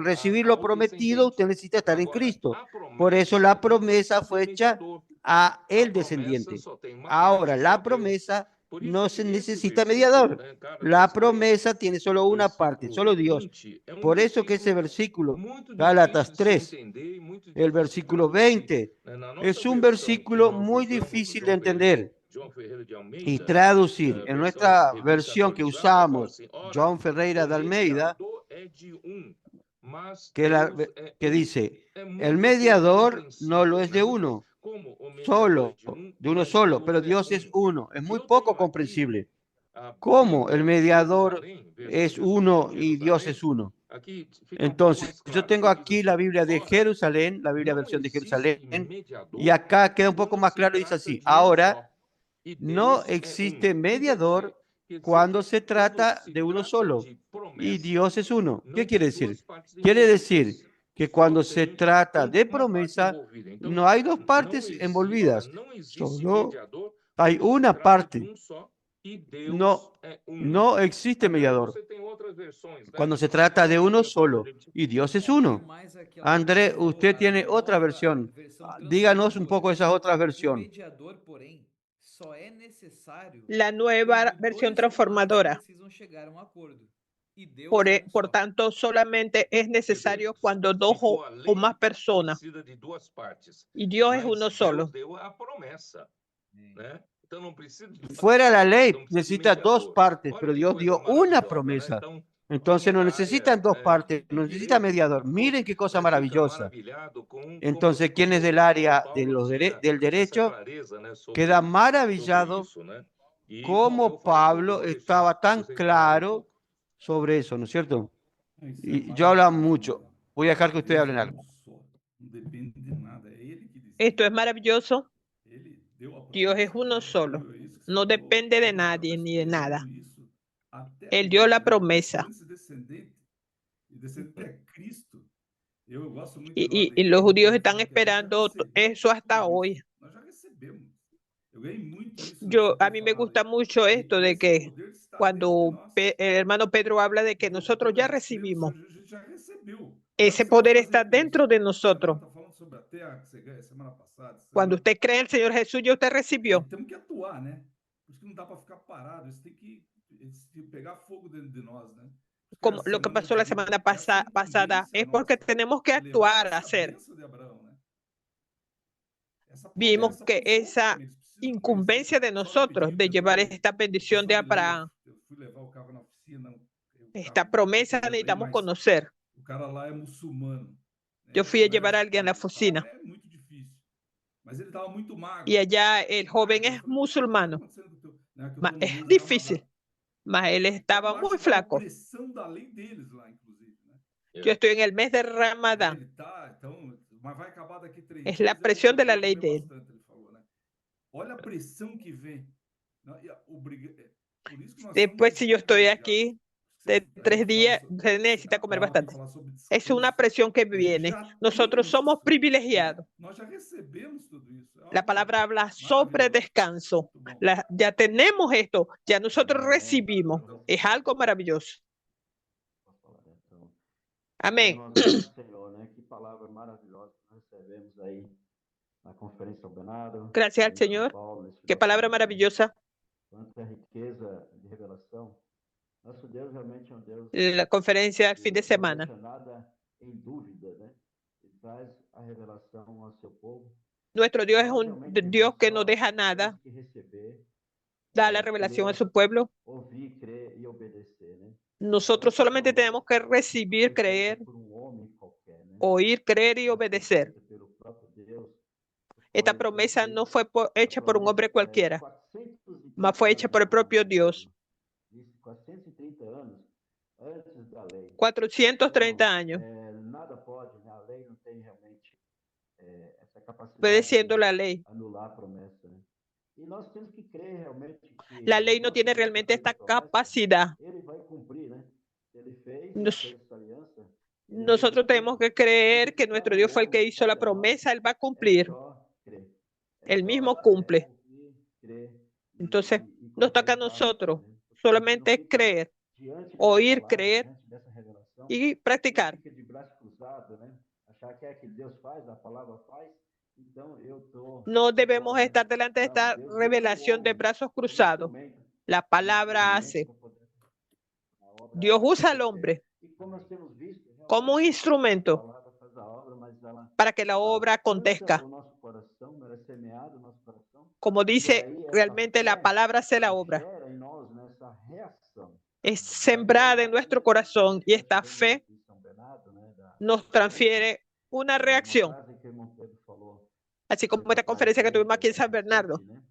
recibir lo prometido, usted necesita estar en Cristo. Por eso la promesa fue hecha a el descendiente. Ahora, la promesa no se necesita mediador. La promesa tiene solo una parte, solo Dios. Por eso que ese versículo, Gálatas 3, el versículo 20, es un versículo muy difícil de entender y traducir. En nuestra versión que usamos, João Ferreira de Almeida, que dice, el mediador no lo es de uno solo, pero Dios es uno. Es muy poco comprensible. ¿Cómo el mediador es uno y Dios es uno? Entonces, yo tengo aquí la Biblia de Jerusalén, la Biblia versión de Jerusalén, y acá queda un poco más claro, dice así: ahora no existe mediador cuando se trata de uno solo, y Dios es uno. ¿Qué quiere decir? Quiere decir que cuando se trata de promesa, no hay dos partes envolvidas, solo hay una parte. No existe mediador cuando se trata de uno solo, y Dios es uno. André, usted tiene otra versión. Díganos un poco esa otra versión. La nueva versión transformadora. E Deus Por, é um por só. tanto, solamente es necesario cuando dos o más personas. precisa de duas partes. Y Dios es Mas uno Deus solo. deu a promessa, né? Então não precisa de duas Fuera la partes, ley não precisa de necesita dos mediador. partes, Olha pero que Dios coisa dio una maravilhosa, né? promesa. Então, Entonces no aqui na necesitan área dos partes, de no necesita direito, mediador. Paulo Miren qué cosa fica maravillosa. maravilhado com Entonces, quien es del área de Paulo tinha del essa derecho clareza, né, sobre queda maravillado isso, né? E, bom, eu cómo falo um pouco, Pablo Maurício, estaba tan gostaria de falar um claro pouco. sobre eso, ¿no es cierto? Isso Y yo hablo maravilhoso, mucho. né? Voy a dejar que ustedes Deus hablen é algo. só, não depende de nada, é Ele que decide. Esto es maravilloso. Ele deu a Dios es promessa, uno né? solo. Foi isso que você No falou. depende de Israel nadie tá ni de nada. esperando isso até Él dio la hoje, né? promesa. Antes descendente, e descendente é Cristo. Eu gosto muito Y, lá da y los igreja, judíos eles están falam que a gente já esperando recebeu eso hasta tudo hoy. isso. Nós já recebemos. Eu ganhei muito isso no que Yo, você a tem mí me falado. gusta mucho esto E de esse que poder está dentro de cuando nós. el hermano Pedro habla de que Porque nosotros quando ya a gente crê no recibimos, Senhor, a gente já recebeu. Não é o ese que você vai poder fazer está com dentro isso. de Semana nosotros. tá falando sobre a terra que você ganha semana passada. essa Cuando semana. usted cree en el Señor Jesús, ya usted E recibió. temos que atuar, né? Por isso que não dá para ficar parado. Isso tem que pegar fogo dentro de nós, né? Porque Como a lo que semana pasó de la semana essa pasada, incumbência es porque nossa tenemos que de levar actuar, essa hacer. bênção de Abraão, né? Essa Vimos promessa que para os outros esa também. Eles precisam incumbencia conhecer. de Só nosotros rapidinho, de que eu llevar tô... esta O bendición de pessoal me ligou, Abraham. eu fui levar o carro na oficina. Esta promesa Chegando aí, necesitamos mas conocer. o cara lá é muçulmano. Yo fui a llevar a alguien a la oficina É muito difícil. Mas ele estava muito magro. y allá el joven Eu es falei, o que tá musulmano. acontecendo com o teu... Né, que eu Mas tô no es mês do difícil, Ramadã. mas él estaba Eu acho muy que tá na flaco. pressão da lei deles lá, inclusive, né? Yo estoy en el mes de É, Ramadán. ele tá, então, mas vai acabar daqui 3 Es dias. la presión de la ley comer de él. bastante, ele falou, né? Olha a pressão que vem. Né? E por isso que nós Después, somos si yo estoy obrigados. aquí de A gente 3 fala días, sobre- se necesita a comer palavra tem que bastante. falar sobre Es una descanso. presión que A gente viene. já Nosotros tem somos isso, privilegiados. né? Nós já recebemos tudo isso. É La algo palabra habla sobre maravilhoso. descanso. Muito bom. Ya tenemos esto, ya nosotros recibimos. Es algo maravilloso. Posso falar, né? Então, Amén. nós amamos o Senhor, né? Que palavra maravilhosa que nós recebemos aí na Conferência São Bernardo. Gracias al em São Señor. Paulo, nesse Qué final de palabra semana, né? maravillosa. Quanta riqueza de revelação. Nosso Deus realmente é um Deus La conferencia del fin de que não semana. deixa nada em dúvida, né? Ele traz a revelação ao seu povo. Nuestro Dios es Nós un realmente, Dios que irmãos, no só deja nada, temos que receber, da la revelación a crer, su pueblo. ouvir, crer e obedecer, né? Nosotros solamente tenemos que recibir, Foi creer, feita por um homem qualquer, né? oír, creer y Ela foi obedecer. feita pelo próprio Deus. Esta Foi promesa feita- no fue hecha a por un promessa hombre é cualquiera, 430 mas fue hecha anos por el propio antes, Dios. Dice 430 anos antes da lei. 430 años, Nada pode, né? A lei não tem realmente essa capacidade obedeciendo de la ley. anular a promessa, né? E nós temos que crer realmente que La ley no nosso tiene Deus que realmente fez esta a promessa, capacidad. Ele vai cumprir, né? Ele fez essa aliança. Ele Nosotros vai tenemos cumprir. que creer Ele que está nuestro no Dios fue el que homem, hizo la cabe a nós, promesa, Él va a é cumplir. só crer. Él só, mismo cumple. ouvir, crer e- Entonces, e nos colocar toca a em prática, nosotros né? Porque a gente solamente não fica creer, diante dessa oír, palavra, creer diante dessa revelação, y practicar. fica de braço cruzado, né? Achar que é que Deus faz, a palavra faz. Então eu tô No debemos fora, né? estar delante de Não, esta Deus usa o revelación de homem brazos como cruzados. instrumento, La como palabra instrumento hace. para poder a obra Dios usa al acontecer. hombre E como nós temos visto, realmente, como un a instrumento palavra faz a obra, mas ela para que la obra planta acontezca. o nosso coração, ela é semeada no nosso coração. Como E dice, aí essa realmente la fé, palabra hace la ela obra. gera em nós, né, essa reação. Es sembrada en nuestro corazón y esta fe Em São Bernardo, né, nos transfiere una reacción. frase que o irmão Pedro falou, Así como esta conferencia que tuvimos aquí en San Bernardo. né,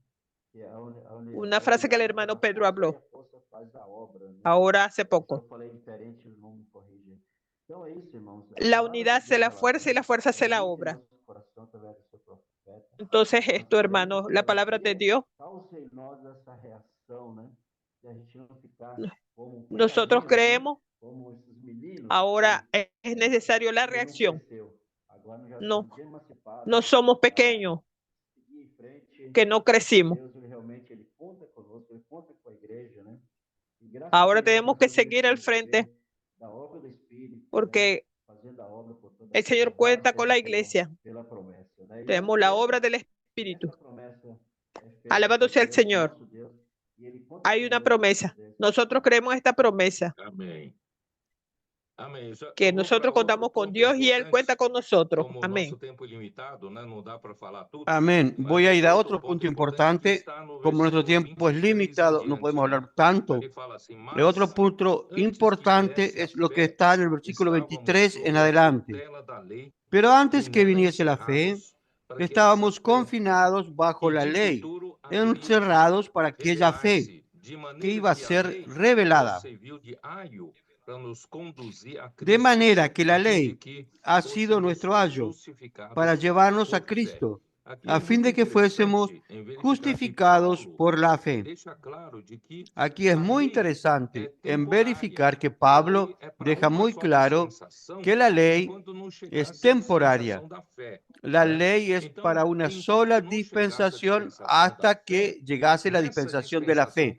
que é a Una frase que el hermano Pedro habló a força faz a obra, né? ahora hace Se poco. eu falei diferente, o irmão me corrige. Então é isso, irmãos. A La palavra unidad de hace la Deus, fuerza y la fuerza hace la habita em obra. nosso coração através do seu profeta. Entonces esto, hermanos, la palabra de Dios, Causa em nós essa reação, né? De a gente não ficar como nosotros pecadinhos, né? creemos, Como esses meninos ahora que es necesario la ele não reacción. cresceu. Agora nós já No, estamos emancipados no somos pequeños para seguir em frente. que no crecimos. Deus, ele realmente ele conta conosco, ele conta com a igreja, né? E graças Ahora a Deus, tenemos nós que podemos seguir al frente conhecer da obra do Espírito, porque né? Fazendo a obra por toda el Señor a cuenta graça con la do Senhor iglesia. pela promessa, né? E nós Tenemos la cremos obra del que Espíritu. essa promessa é feita Alabado por sea el Deus, Señor. nosso Deus, e ele conta Hay una conosco promesa. dessa Nosotros creemos esta promesa. Amém. que nosotros contamos con Dios y Él cuenta con nosotros. Amén. Amén. Voy a ir a otro punto importante. Como nuestro tiempo es limitado, no podemos hablar tanto. El otro punto importante es lo que está en el versículo 23 en adelante. Pero antes que viniese la fe, estábamos confinados bajo la ley, encerrados para aquella fe que iba a ser revelada. De manera que la ley ha sido nuestro ayo para llevarnos a Cristo, a fin de que fuésemos justificados por la fe. Aquí es muy interesante en verificar que Pablo deja muy claro que la ley es temporaria. La ley es para una sola dispensación hasta que llegase la dispensación de la fe.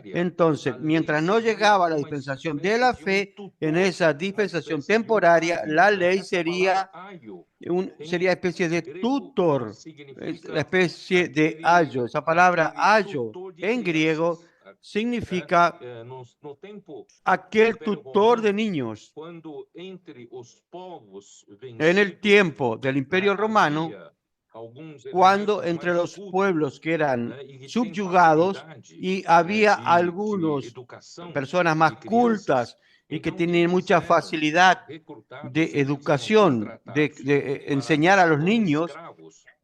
Entonces, mientras no llegaba la dispensación de la fe, en esa dispensación temporaria, la ley sería especie de tutor, la especie de ayo. Esa palabra ayo en griego significa aquel tutor de niños. En el tiempo del Imperio Romano, cuando entre los pueblos que eran subyugados y había algunas personas más cultas y que tenían mucha facilidad de educación, de enseñar a los niños,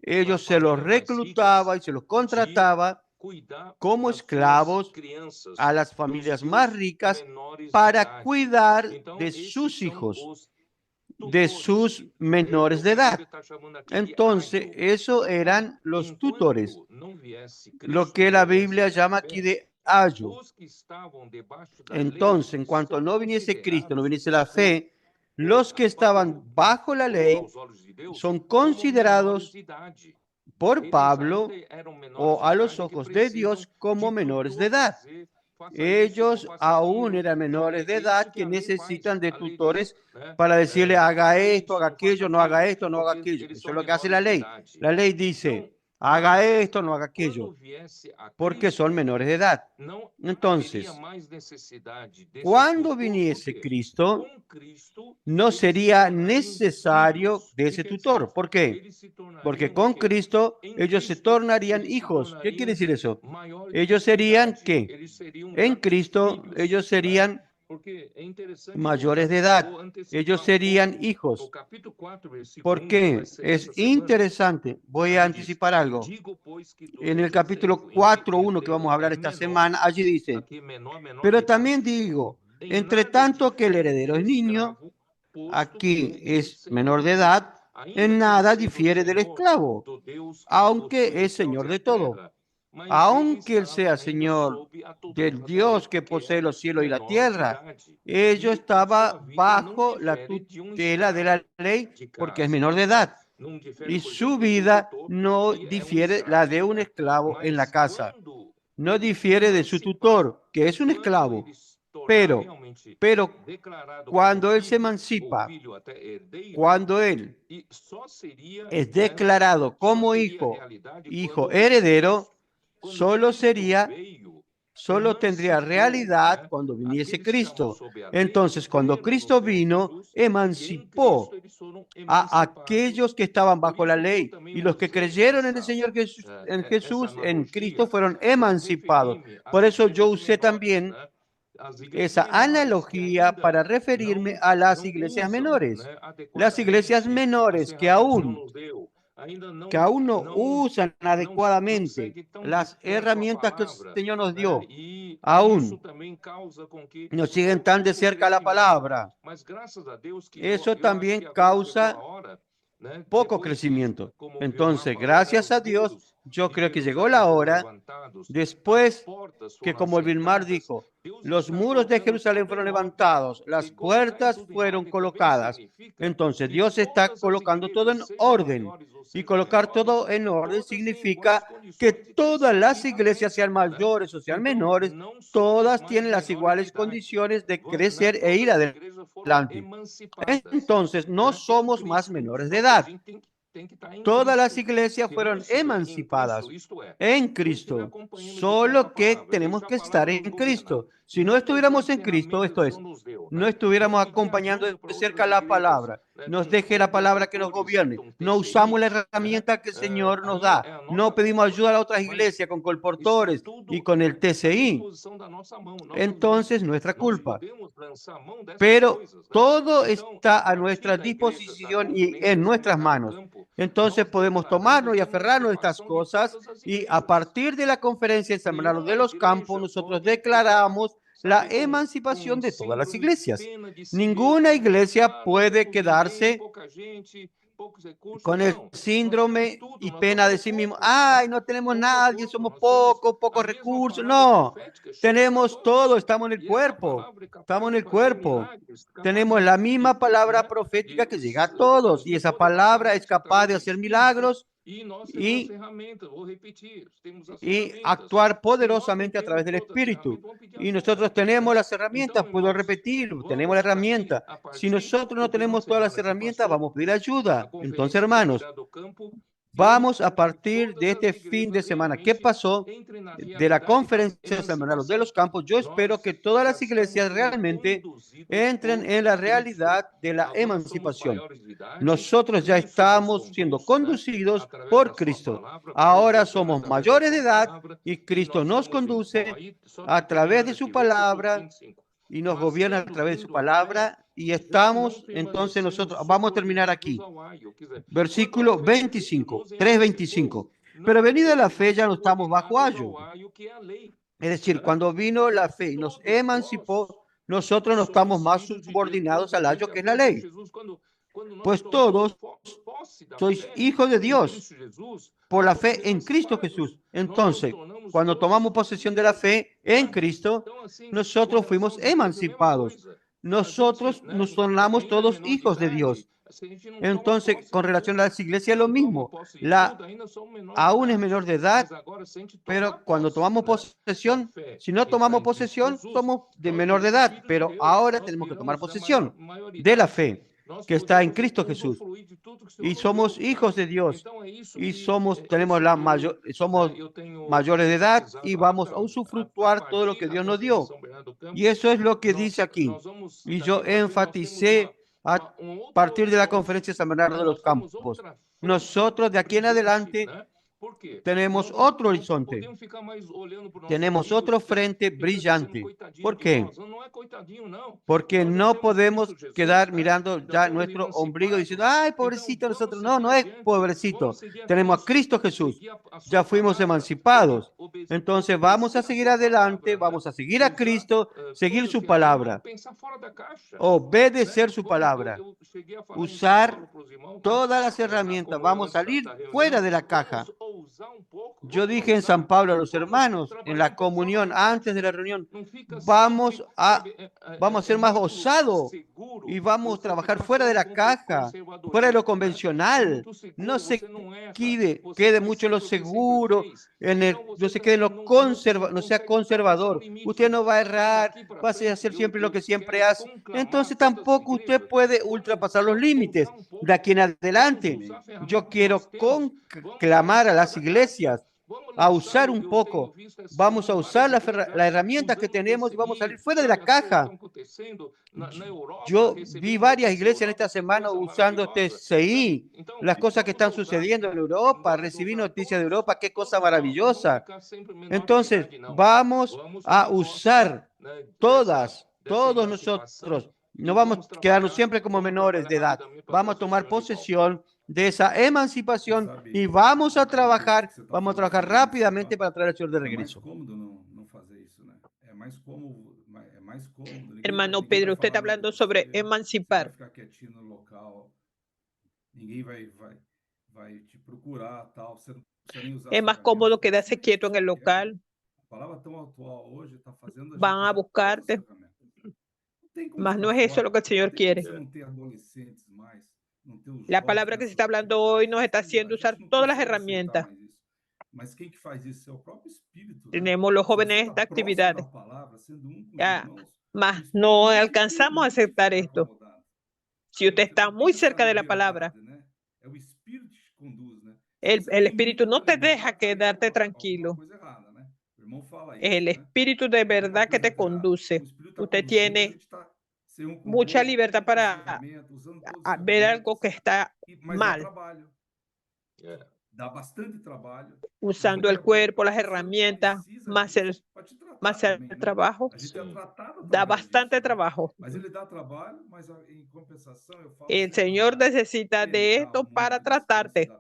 ellos se los reclutaba y se los contrataba como esclavos a las familias más ricas para cuidar de sus hijos, de sus menores de edad. Entonces, eso eran los tutores, lo que la Biblia llama aquí de ayo. Entonces, en cuanto no viniese Cristo, no viniese la fe, los que estaban bajo la ley son considerados por Pablo o a los ojos de Dios como menores de edad. Ellos aún eran menores de edad que necesitan de tutores para decirle haga esto, haga aquello, no haga esto, no haga aquello. Eso es lo que hace la ley. La ley dice haga esto, no haga aquello, porque son menores de edad. Entonces, cuando viniese Cristo, no sería necesario de ese tutor. ¿Por qué? Porque con Cristo ellos se tornarían hijos. ¿Qué quiere decir eso? Ellos serían, ¿qué? En Cristo ellos serían mayores de edad. Ellos serían hijos. ¿Por qué? Es interesante. Voy a anticipar algo. En el capítulo 4:1 que vamos a hablar esta semana, allí dice, pero también digo, entre tanto que el heredero es niño, aquí es menor de edad, en nada difiere del esclavo, aunque es señor de todo. Aunque él sea señor del Dios que posee los cielos y la tierra, ellos estaban bajo la tutela de la ley porque es menor de edad. Y su vida no difiere la de un esclavo en la casa. No difiere de su tutor, que es un esclavo. Pero cuando él se emancipa, cuando él es declarado como hijo heredero, solo tendría realidad cuando viniese Cristo. Entonces, cuando Cristo vino, emancipó a aquellos que estaban bajo la ley, y los que creyeron en el Señor Jesús, en Cristo, fueron emancipados. Por eso yo usé también esa analogía para referirme a las iglesias menores. Las iglesias menores que aún no usan adecuadamente las herramientas que el Señor nos dio, aún no siguen tan de cerca la palabra. Eso también causa poco crecimiento. Entonces, gracias a Dios, yo creo que llegó la hora, después que, como el Vilmar dijo, los muros de Jerusalén fueron levantados, las puertas fueron colocadas. Entonces, Dios está colocando todo en orden. Y colocar todo en orden significa que todas las iglesias, sean mayores o sean menores, todas tienen las iguales condiciones de crecer e ir adelante. Entonces, no somos más menores de edad. Todas las iglesias fueron emancipadas en Cristo, solo que tenemos que estar en Cristo. Si no estuviéramos en Cristo, esto es, no estuviéramos acompañando de cerca la palabra, nos deje la palabra que nos gobierne, no usamos la herramienta que el Señor nos da, no pedimos ayuda a las otras iglesias con colportores y con el TCI, entonces nuestra culpa. Pero todo está a nuestra disposición y en nuestras manos. Entonces podemos tomarnos y aferrarnos de estas cosas y a partir de la conferencia de San Bernardo de los Campos nosotros declaramos la emancipación de todas las iglesias. Ninguna iglesia puede quedarse con el síndrome y pena de sí mismo. Ay, no tenemos nadie, somos pocos recursos. No, tenemos todo, estamos en el cuerpo. Estamos en el cuerpo. Tenemos la misma palabra profética que llega a todos y esa palabra es capaz de hacer milagros y actuar poderosamente a través del Espíritu. Y nosotros tenemos las herramientas, puedo repetir, tenemos la herramienta. Si nosotros no tenemos todas las herramientas, vamos a pedir ayuda. Entonces, hermanos, vamos a partir de este fin de semana. ¿Qué pasó de la conferencia de San Bernardo de los Campos? Yo espero que todas las iglesias realmente entren en la realidad de la emancipación. Nosotros ya estamos siendo conducidos por Cristo. Ahora somos mayores de edad y Cristo nos conduce a través de su palabra y nos gobierna a través de su palabra y estamos, entonces nosotros, vamos a terminar aquí. Versículo 25, 3:25. Pero venida la fe ya no estamos bajo ayo. Es decir, cuando vino la fe y nos emancipó, nosotros no estamos más subordinados al ayo que es la ley. Pues todos sois hijos de Dios por la fe en Cristo Jesús. Entonces, cuando tomamos posesión de la fe en Cristo, nosotros fuimos emancipados. Nosotros nos tornamos todos hijos de Dios. Entonces, con relación a las iglesias, lo mismo. Aún es menor de edad, pero cuando tomamos posesión, si no tomamos posesión, somos de menor de edad, pero ahora tenemos que tomar posesión de la fe que está en Cristo Jesús. Y somos hijos de Dios. Y somos mayores de edad y vamos a usufructuar todo lo que Dios nos dio. Y eso es lo que dice aquí. Y yo enfaticé a partir de la conferencia de San Bernardo de los Campos. Nosotros de aquí en adelante tenemos otro horizonte, tenemos otro frente brillante. ¿Por qué? Porque no podemos quedar mirando ya nuestro ombligo diciendo, ay, pobrecito nosotros. No, no es pobrecito. Tenemos a Cristo Jesús. Ya fuimos emancipados. Entonces vamos a seguir adelante, vamos a seguir a Cristo, seguir su palabra, obedecer su palabra, usar todas las herramientas. Vamos a salir fuera de la caja. Yo dije en San Pablo a los hermanos, en la comunión, antes de la reunión, vamos a ser más osados y vamos a trabajar fuera de la caja, fuera de lo convencional. No se quede mucho en lo seguro, no se quede en lo conservador, no sea conservador. Usted no va a errar, va a hacer siempre lo que siempre hace. Entonces tampoco usted puede ultrapasar los límites. De aquí en adelante, yo quiero clamar a las iglesias a usar un poco. Vamos a usar la herramienta que tenemos y vamos a salir fuera de la caja. Yo vi varias iglesias en esta semana usando este CI, las cosas que están sucediendo en Europa, recibí noticias de Europa, qué cosa maravillosa. Entonces, vamos a usar todos nosotros. No vamos a quedarnos siempre como menores de edad. Vamos a tomar posesión de esa emancipación y vamos a trabajar rápidamente para traer al Señor de regreso. Hermano Pedro, usted está hablando sobre emancipar. Es más cómodo quedarse quieto en el local. Van a buscarte. Mas no es eso lo que el Señor quiere. La palabra que se está hablando hoy nos está haciendo usar todas las herramientas. Tenemos los jóvenes en esta actividad. Mas no alcanzamos a aceptar esto. Si usted está muy cerca de la palabra, El Espíritu no te deja quedarte tranquilo. El Espíritu de verdad que te conduce. Usted tiene mucha libertad para ver algo que está mal, usando el cuerpo, las herramientas, más el trabajo. Da bastante trabajo. El Señor necesita de esto para tratarte.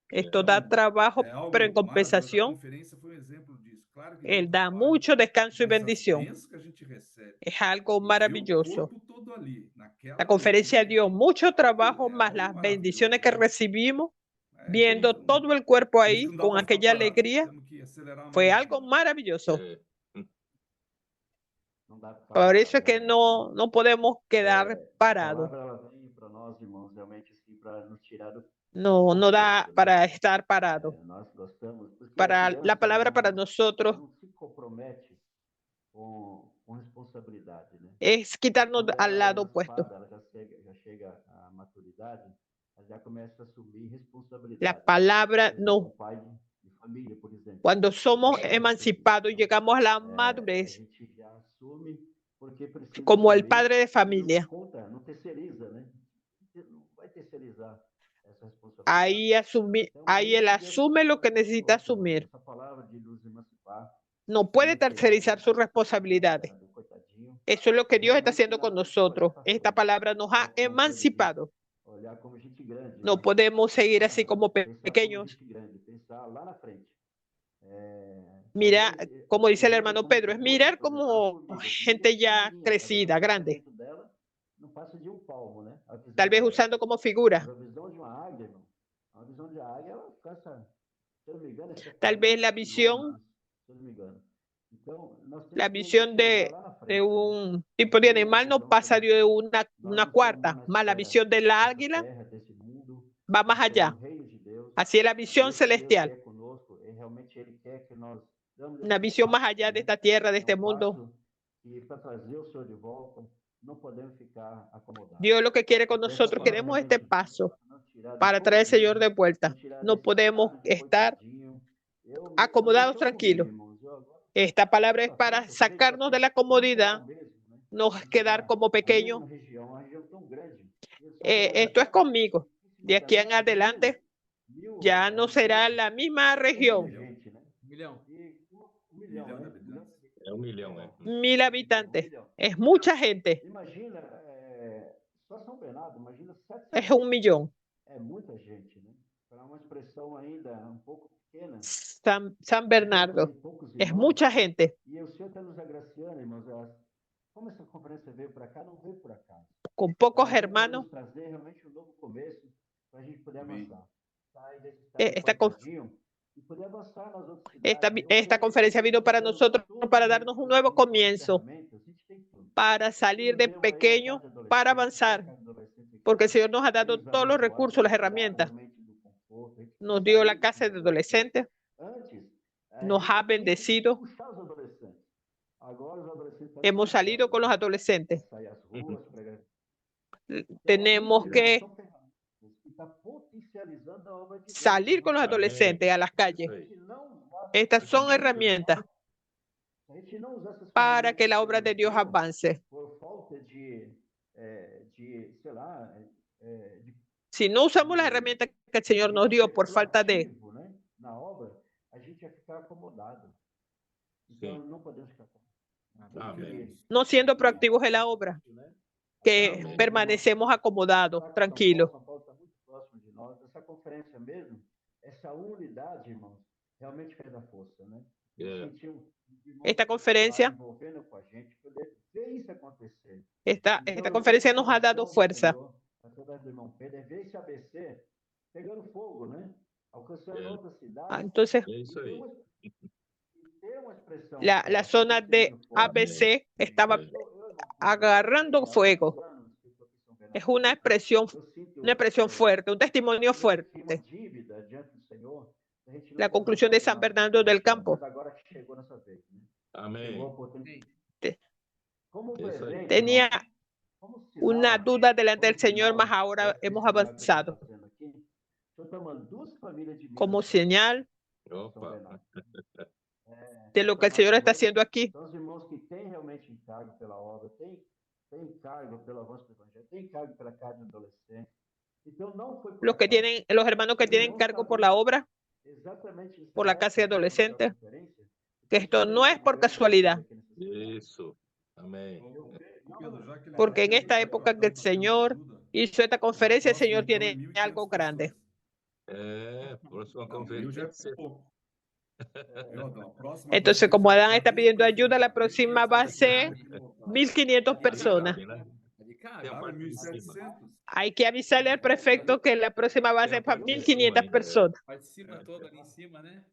Esto da trabajo, pero en compensación, Él da mucho descanso y bendición. Es algo maravilloso. La conferencia dio mucho trabajo, más las bendiciones que recibimos, viendo todo el cuerpo ahí con aquella alegría, fue algo maravilloso. Por eso es que no podemos quedar parados. No da para estar parado. Para la palabra para nosotros es quitarnos al lado opuesto. La palabra no. Cuando somos emancipados y llegamos a la madurez, como el padre de familia, ahí él asume lo que necesita asumir. No puede tercerizar sus responsabilidades. Eso es lo que Dios está haciendo con nosotros. Esta palabra nos ha emancipado. No podemos seguir así como pequeños. Mira, como dice el hermano Pedro, es mirar como gente ya crecida, grande. Tal vez usando como figura. Tal vez la visión de un tipo de animal no pasa de una cuarta, más la visión de la águila va más allá. Así es la visión celestial. Una visión más allá de esta tierra, de este mundo. Dios lo que quiere con nosotros, queremos este paso para traer al Señor de vuelta. No podemos estar acomodados tranquilos. Esta palabra es para sacarnos de la comodidad, no quedar como pequeños. Esto es conmigo. De aquí en adelante ya no será la misma región. 1.000 habitantes. Es mucha gente. Es 1 millón. San Bernardo. Es mucha gente. Con pocos hermanos. Esta conferencia vino para nosotros para darnos un nuevo comienzo, para salir de pequeño, para avanzar, porque el Señor nos ha dado todos los recursos, las herramientas. Nos dio la casa de adolescentes, nos ha bendecido. Hemos salido con los adolescentes. Tenemos que salir con los adolescentes a las calles. Estas son herramientas para que la obra de Dios avance. Si no usamos las herramientas que el Señor nos dio por falta de... No siendo proactivos en la obra, que permanecemos acomodados, tranquilos. Esta conferencia nos ha dado fuerza. Entonces, la zona de ABC estaba agarrando fuego. Es una expresión fuerte, un testimonio fuerte. La conclusión de San Bernardo del Campo. Tenía una duda delante del Señor, mas ahora hemos avanzado. como señal Opa. de lo que el Señor está haciendo aquí. Então, os irmãos que têm realmente encargo pela obra, têm encargo pelo avanço do Evangelho, têm encargo pela casa de adolescente. Então, não foi por acaso. Los hermanos que tienen cargo por la obra, Exatamente por la casa de adolescentes, conferência, que esto no es por casualidad, Isso. Amém. porque en esta época que el Señor hizo esta conferencia, el Señor tiene algo grande. Próxima Eu já conferência. é pouco. Entonces, como Adán está pidiendo ayuda, la próxima va a ser 1.500 personas. Tem a parte de cima. Hay que avisarle al prefecto que la próxima va a ser para 1.500 personas. Parte de cima toda ali em cima, né?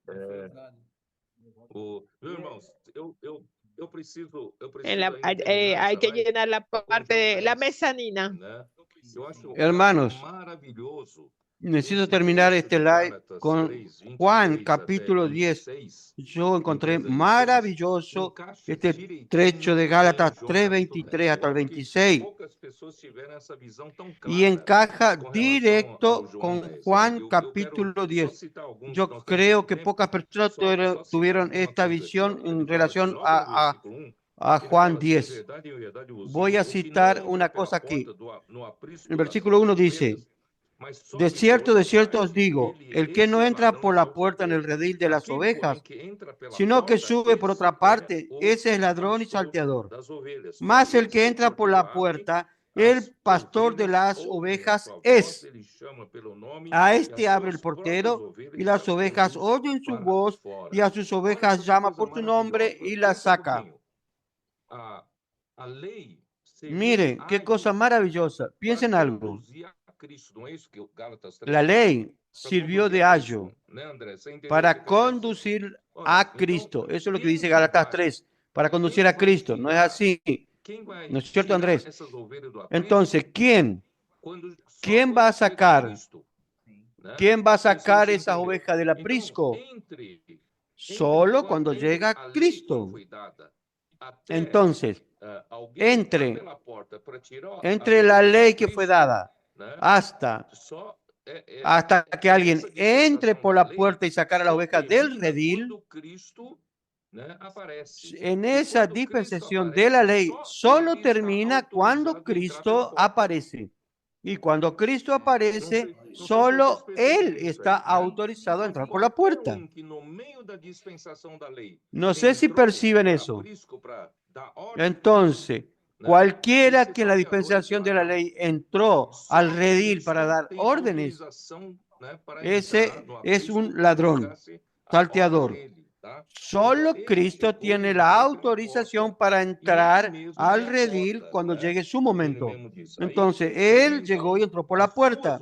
Meus irmãos, eu preciso Hay que llenar la parte, la mezanina. né? Eu acho Hermanos, maravilhoso. necesito terminar este live con Juan capítulo 10. Yo encontré maravilloso este trecho de Gálatas 3:23 hasta el 26 y encaja directo con Juan capítulo 10. Yo creo que pocas personas tuvieron esta visión en relación a Juan 10. Voy a citar una cosa aquí. El versículo 1 dice: de cierto os digo, el que no entra por la puerta en el redil de las ovejas, sino que sube por otra parte, ese es ladrón y salteador. Mas el que entra por la puerta, el pastor de las ovejas es. A este abre el portero, y las ovejas oyen su voz, y a sus ovejas llama por su nombre y las saca. Mire, qué cosa maravillosa. Piensen algo. La ley sirvió de ayo para conducir a Cristo. Eso es lo que dice Gálatas 3, para conducir a Cristo. No es así. ¿No es cierto, Andrés? Entonces, ¿quién va a sacar? ¿Quién va a sacar esas ovejas del aprisco? Solo cuando llega Cristo. Entonces, entre la ley que fue dada hasta que alguien entre por la puerta y sacar a la oveja del redil, en esa dispensación de la ley solo termina cuando Cristo aparece. Y cuando Cristo aparece, solo Él está autorizado a entrar por la puerta. No sé si perciben eso. Entonces, cualquiera que en la dispensación de la ley entró al redil para dar órdenes, ese es un ladrón, salteador. Solo Cristo tiene la autorización para entrar al redil cuando llegue su momento. Entonces, Él llegó y entró por la puerta.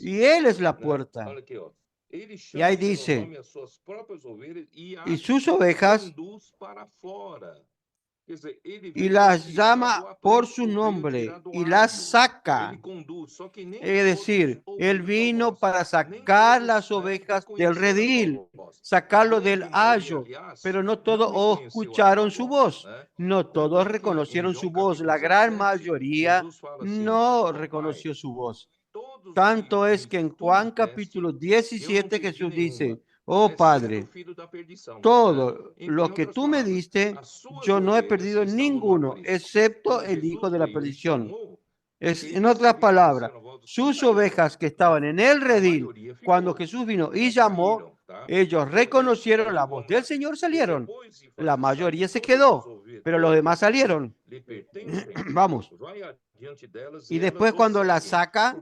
Y Él es la puerta. Y ahí dice, y sus ovejas, y las llama por su nombre y las saca. Es decir, Él vino para sacar las ovejas del redil, sacarlo del ayo, pero no todos escucharon su voz, no todos reconocieron su voz, la gran mayoría no reconoció su voz. Tanto es que en Juan capítulo 17 Jesús dice: oh Padre, todo lo que tú me diste, yo no he perdido ninguno, excepto el hijo de la perdición. En otras palabras, sus ovejas que estaban en el redil, cuando Jesús vino y llamó, ellos reconocieron la voz del Señor, salieron. La mayoría se quedó, pero los demás salieron. Vamos. Y después cuando la saca,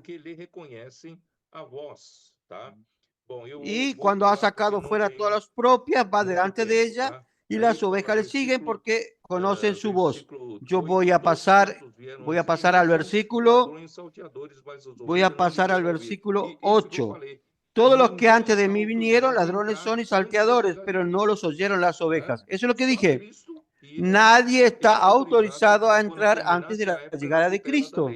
y cuando ha sacado fuera todas las propias, va delante de ella y las ovejas le siguen porque conocen su voz. Yo voy a pasar al versículo 8. Todos los que antes de mí vinieron, ladrones son y salteadores, pero no los oyeron las ovejas. Eso es lo que dije. Nadie está autorizado a entrar antes de la llegada de Cristo.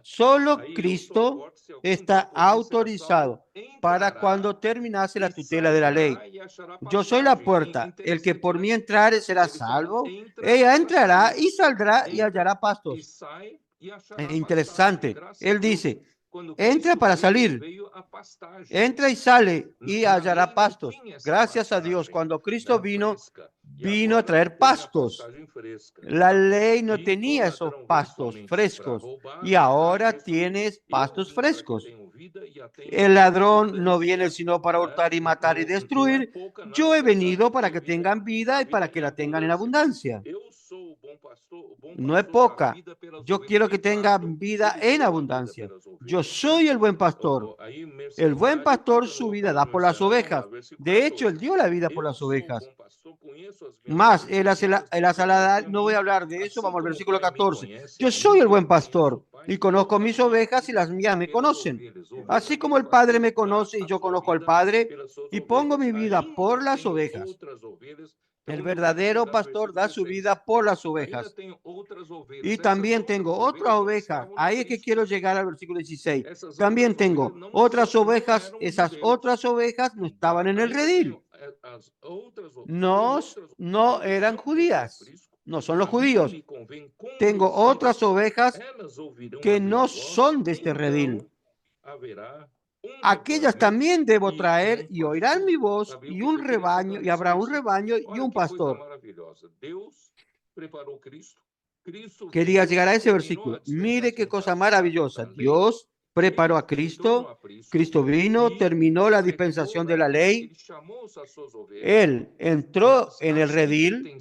Solo Cristo está autorizado para cuando terminase la tutela de la ley. Yo soy la puerta. El que por mí entrare será salvo. Ella entrará y saldrá y hallará pastos. Es interesante. Él dice, entra para salir. Entra y sale y hallará pastos. Gracias a Dios, cuando Cristo vino, vino a traer pastos. La ley no tenía esos pastos frescos y ahora tienes pastos frescos. El ladrón no viene sino para hurtar y matar y destruir. Yo he venido para que tengan vida y para que la tengan en abundancia. No es poca. Yo quiero que tengan vida en abundancia. Yo soy el buen pastor. El buen pastor su vida da por las ovejas. De hecho, él dio la vida por las ovejas. Más, él hace la salada. No voy a hablar de eso. Vamos al versículo 14. Yo soy el buen pastor y conozco mis ovejas y las mías me conocen. Así como el Padre me conoce y yo conozco al Padre y pongo mi vida por las ovejas. El verdadero pastor da su vida por las ovejas. Y también tengo otra oveja. Ahí es que quiero llegar al versículo 16. También tengo otras ovejas. Esas otras ovejas no estaban en el redil. No eran judías. No son los judíos. Tengo otras ovejas que no son de este redil. Aquellas también debo traer y oirán mi voz y un rebaño, y habrá un rebaño y un pastor. Quería llegar a ese versículo. Mire qué cosa maravillosa. Dios preparó a Cristo. Cristo vino, terminó la dispensación de la ley. Él entró en el redil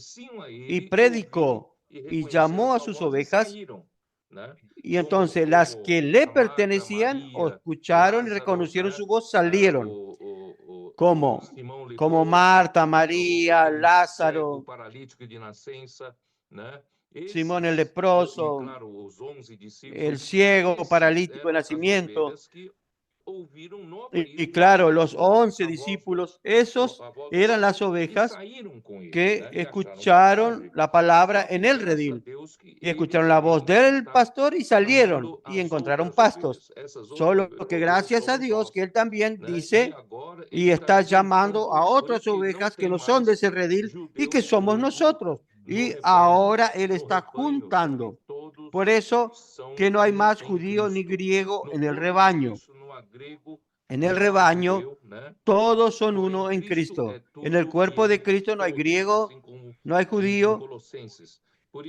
y predicó y llamó a sus ovejas. Y entonces las que le pertenecían o escucharon y reconocieron su voz salieron, como Marta, María, Lázaro, Simón el leproso, el ciego paralítico de nacimiento. Y claro, los 11 discípulos, esos eran las ovejas que escucharon la palabra en el redil y escucharon la voz del pastor y salieron y encontraron pastos. Solo que gracias a Dios que Él también dice y está llamando a otras ovejas que no son de ese redil y que somos nosotros. Y ahora Él está juntando. Por eso que no hay más judío ni griego en el rebaño. En el rebaño, todos son uno en Cristo. En el cuerpo de Cristo no hay griego, no hay judío,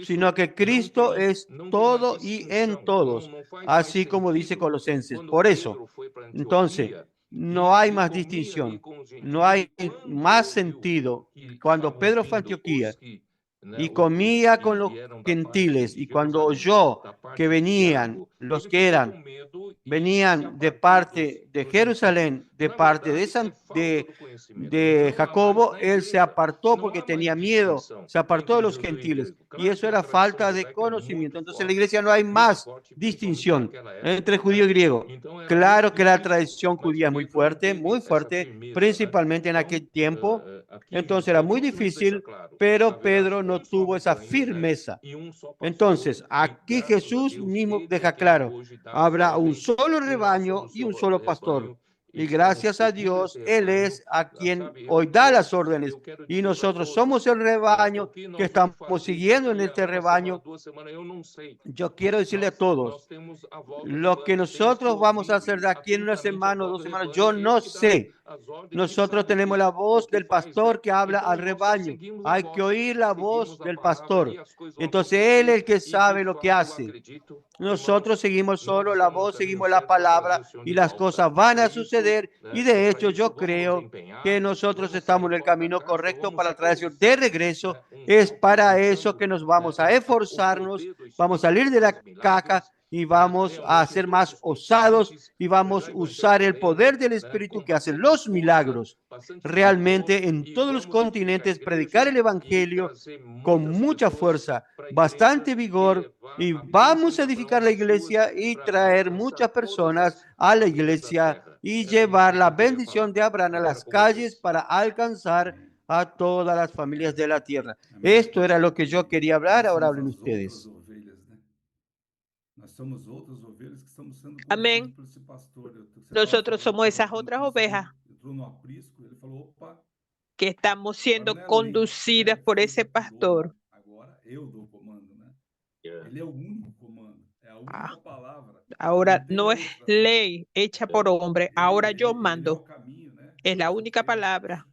sino que Cristo es todo y en todos, así como dice Colosenses. Por eso, entonces, no hay más distinción, no hay más sentido. Cuando Pedro fue a Antioquía y comía con los gentiles, y cuando oyó que venían los que venían de parte de Jerusalén, de parte de Jacobo, él se apartó porque tenía miedo, se apartó de los gentiles, y eso era falta de conocimiento. Entonces en la iglesia no hay más distinción entre judío y griego. Claro que la tradición judía es muy fuerte, principalmente en aquel tiempo. Entonces era muy difícil, pero Pedro no tuvo esa firmeza. Entonces, aquí Jesús mismo deja claro, habrá un solo rebaño y un solo pastor. Y gracias a Dios, Él es a quien hoy da las órdenes. Y nosotros somos el rebaño que estamos siguiendo en este rebaño. Yo quiero decirle a todos, lo que nosotros vamos a hacer de aquí en una semana o 2 semanas, yo no sé. Nosotros tenemos la voz del pastor que habla al rebaño. Hay que oír la voz del pastor. Entonces Él es el que sabe lo que hace. Nosotros seguimos solo la voz, seguimos la palabra y las cosas van a suceder. Y de hecho yo creo que nosotros estamos en el camino correcto para traerse de regreso. Es para eso que nos vamos a esforzarnos, vamos a salir de la caja y vamos a ser más osados y vamos a usar el poder del Espíritu que hace los milagros. Realmente en todos los continentes predicar el Evangelio con mucha fuerza, bastante vigor, y vamos a edificar la iglesia y traer muchas personas a la iglesia y llevar la bendición de Abraham a las calles para alcanzar a todas las familias de la tierra. Esto era lo que yo quería hablar, ahora hablen ustedes. Amén. Nosotros somos esas otras ovejas que estamos siendo conducidas por ese pastor. Ahora no es outra. ley hecha por hombre, ahora yo Ele é o mando. caminho, né? Es la única palabra,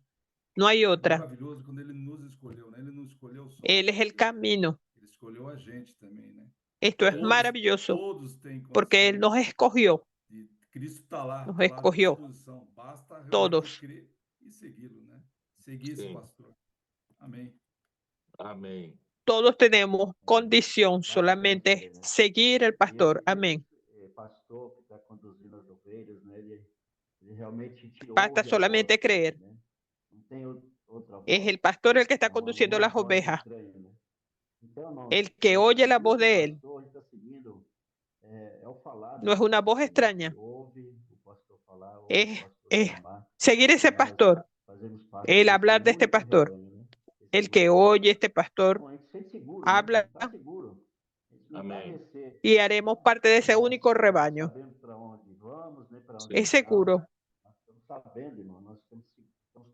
no hay otra. Maravilhoso quando ele nos escolheu, né? Ele não escolheu só Él es el camino. ele escolheu a gente também, né? Esto es Todos, maravilloso todos têm porque Él condição nos escogió, de Cristo está lá, nos tá lá à escogió, disposição. Basta realmente todos. crer e segui-lo, né? Seguir esse Sim. pastor. Amém. Amém. Todos tenemos condición, solamente seguir el pastor. Amén. Pastor que está conduzindo as ovelhas, né? Ele realmente te Basta ouve a solamente voz, creer. né? Não tem outra voz. Es el pastor el que está Não, conduciendo nenhuma las voz ovejas. estranha, né? Então, irmãos, El que oye la voz de él pastor está seguindo é o falar no es una voz pastor, né? extraña. Ouve o pastor falar, ouve Es, o pastor es chamar. seguir ese Nós pastor, fazemos parte el desse hablar de este único pastor. rebanho, né? El que oye este pastor Bom, a gente se sente seguro, habla né? Tá seguro. A gente não vai Amém. descer. y haremos parte de ese único rebaño. Sabemos para onde vamos, né? Para onde Es seguro. nós estamos sabendo, irmão. Nós estamos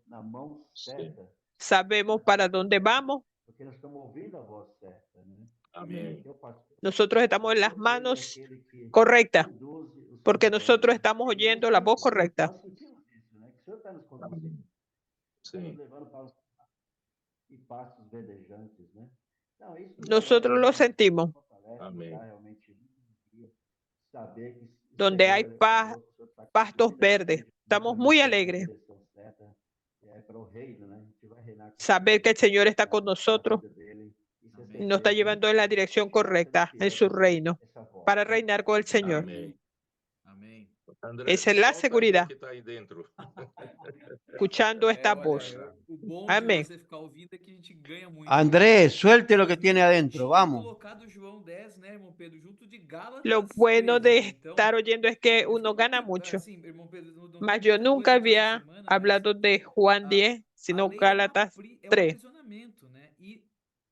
na mão certa, Sabemos para dónde vamos. porque nós estamos ouvindo a voz certa, né? Amém. Porque o pastor, Nosotros estamos en las manos ele é aquele que correctas, conduz o seu porque rebanho. nosotros estamos oyendo la voz correcta. Nós sentimos isso, né? Que o Senhor está nos conduzindo. Está nos Sim. levando para e passos verdejantes, né? Não, isso nos Nosotros alegra, lo nos sentimos. fortalece, Amém. nos dá realmente alegria saber que o Donde Senhor, hay ele é paz, conosco, o Senhor está pastos conduzindo a verdes. gente Estamos para muy a alegres. direção certa, para o reino, né? A gente vai reinar com Saber que el Señor está a con nosotros vida dele, e se y nos está certeza llevando en la dirección correcta, en su reino, essa voz, para né? reinar con el Señor. Amém. Amém. André, Esa es la solta seguridad. aquilo que está aí dentro. Escuchando esta voz. O bom Amém. de você ficar ouvindo é que a gente ganha muito. Andrés, suelte lo que tiene adentro, Tinha vamos. colocado João 10, né, irmão Pedro, junto de Gálatas Lo bueno 13, de né? Então, estar oyendo es que eu uno fiquei gana muito, mucho. assim, irmão Pedro, não Mas tem yo muita nunca coisa pra essa había semana, mas hablado de Juan a- 10, a sino lei Gálatas é um 3. aprisionamento, né? E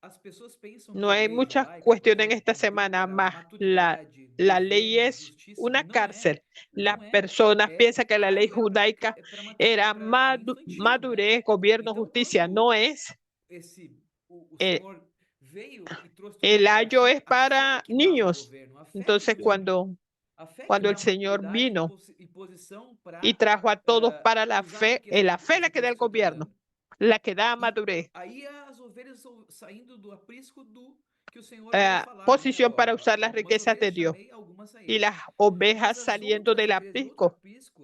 as pessoas pensam No que a hay lei muchas judaica, cuestiones en para esta cumprir semana, a más maturidade, la ley dever, es justiça, una não cárcel. Las não é. personas É piensan que la ley carga judaica para era infantil, né? madurez, gobierno, Então, justicia. quando No es. o Eh, Senhor veio e trouxe El uma ayo es a fé para que dava o niños. governo, a fé Entonces, que a fé que cuando el dá Señor maturidade vino e posição para y trajo a todos para la usar a fe, riqueza la fe essa la que da el que o Senhor tá gobierno, dando. la que da E madurez. aí as ovelhas saindo do aprisco do que o Senhor Eh, havia falado, posición né? para usar las Algumas riquezas de ovelhas Dios. chamei, algumas Y saíram. las ovejas Mas as saliendo outras del ovelhas de outro aprisco,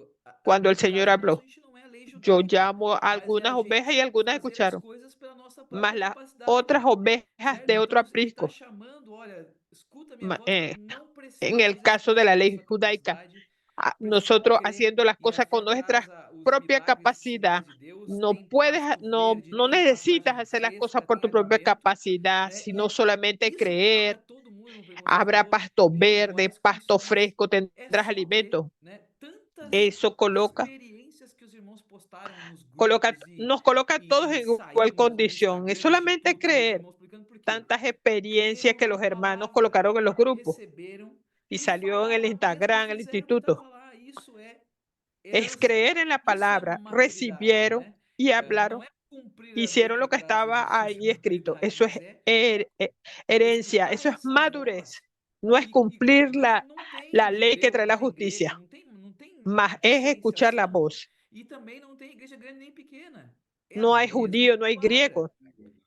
cuando el no Señor caso nosso, habló. a gente não é a lei Yo judaica, llamo a mas é algunas a ovejas y gente algunas fazer as escucharon, coisas pela nossa mas própria las capacidade. otras ovejas Certo? de otro Então, ele está aprisco. chamando, olha, escuta minha Ma- voz, eh, não precisa En el fazer as caso de coisas la pela ley sua judaica, capacidade, precisa nosotros crer, haciendo las e a cosas fé con nuestra traz os propia milagres e os capacidad. sinais de Deus, No tem puedes, pasto no, verde, no tem necesitas pastagem hacer las fresca, cosas por tu tem propia alimento, capacidad, né? sino E solamente isso para creer. todo mundo, irmão Pedro, como você Habrá falou, pasto em verde, iguais pasto condições. fresco, É tendrás só ver, alimento. né? Tantas Eso coloca, experiências que os irmãos postaram nos coloca, grupos nos coloca a todos en igual saímos no condición. Es Instagram, solamente YouTube, os creer. irmãos publicando, por quê? Tantas experiencias Creram que na los hermanos palavra, colocaron en los grupos receberam y e salió en el falaram mesmo, Instagram, en el fizeram o que estava instituto. lá. Isso é Es herança. creer en la Isso é palabra, maturidade, recibieron né? y Não hablaron, é cumprir a lei hicieron que lo que traz estaba justiça ahí e escrito. maturidade, Eso es mas é herencia, escutar eso es essa madurez. voz. No es cumplir Não tem la ley que judeu, trae não la tem igreja, justicia, não tem mas es escuchar la diferenciação. voz. E também não tem igreja grande nem pequena. É No a hay mesma judío, no hay palavra. griego,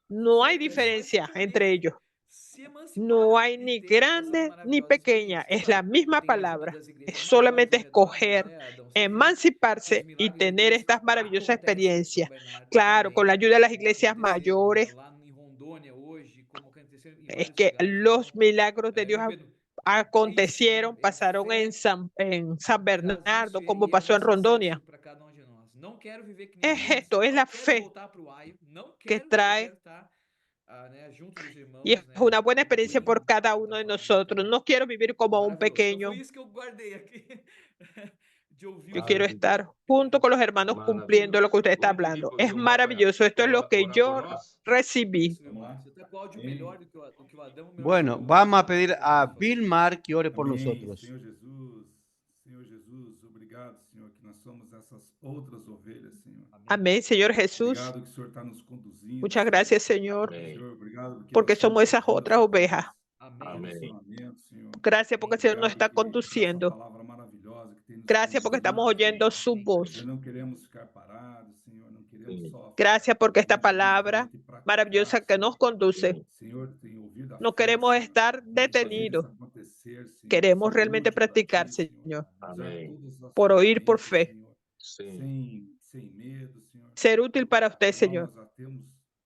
no hay Certo? É só diferencia entre escolher ellos. se emancipar No hay e ni ter essas grande ni maravilhosas pequeña, experiências. es la Claro, misma tem a ajuda palabra. das Es igrejas maiores solamente ao redor, escoger, né, Adão? Você vê que os emanciparse y milagres de tener Deus estas maravillosas acontecem em São experiencias. Bernardo Claro, con la também, ayuda de las como iglesias aconteceram, mayores, lá em Rondônia hoje, como aconteceram em es vários que lugares. los Então, milagros de Dios irmão Pedro, acontecieron, é a pasaron fé en San traz Bernardo, isso como e é pasó en muito Rondonia. acesso para cada um de nós. Não quero viver que nem Es antes, esto, es não la quero fe voltar para o aio, não que quero, eu trae, quero estar né, junto dos irmãos, y es né, una buena experiencia cumprindo por o cada que uno está de falando. nosotros. Então, No quiero vivir como un maravilhoso. Então pequeño. foi isso que eu guardei aqui de ouvir Yo o quiero Senhor. estar junto con los hermanos cumpliendo lo que usted está Vamos pedir hablando. para o Es irmão maravilloso. Esto es lo que orar yo por nós? recibí. Isso, irmão. Você está com áudio melhor do que o Adão, meu Bueno, irmão. vamos a pedir a Por favor. Vilmar que ore por Amém. nosotros. Senhor Jesus, obrigado, Senhor, que nós somos essas outras ovelhas, Senhor. Amén, Señor Jesús. Obrigado que o Senhor está nos conduzindo. Muchas Senhor. gracias, Señor, Amém. Senhor, obrigado porque porque nós somos somos esas seguindo otras essa ovejas. voz. Amém. Relacionamento, Senhor. Gracias porque el Señor nos está Obrigado por essa conduciendo. palavra maravilhosa que tem nos Gracias porque conduzido. estamos oyendo su voz. Senhor, não queremos ficar parados, Senhor, não queremos só Gracias porque esta somente palabra conhecimento e praticar, maravillosa que nos conduce. Senhor, tem ouvido a No fé, queremos Senhor. estar Fazer detenidos. isso acontecer, Senhor. Queremos Ser realmente útil para practicar, ti, Señor. Usar Amém. todas as Por oír por ferramentas, fe. Senhor, Sim. sem medo, Senhor. Ser útil para usted, Señor. Nós já temos,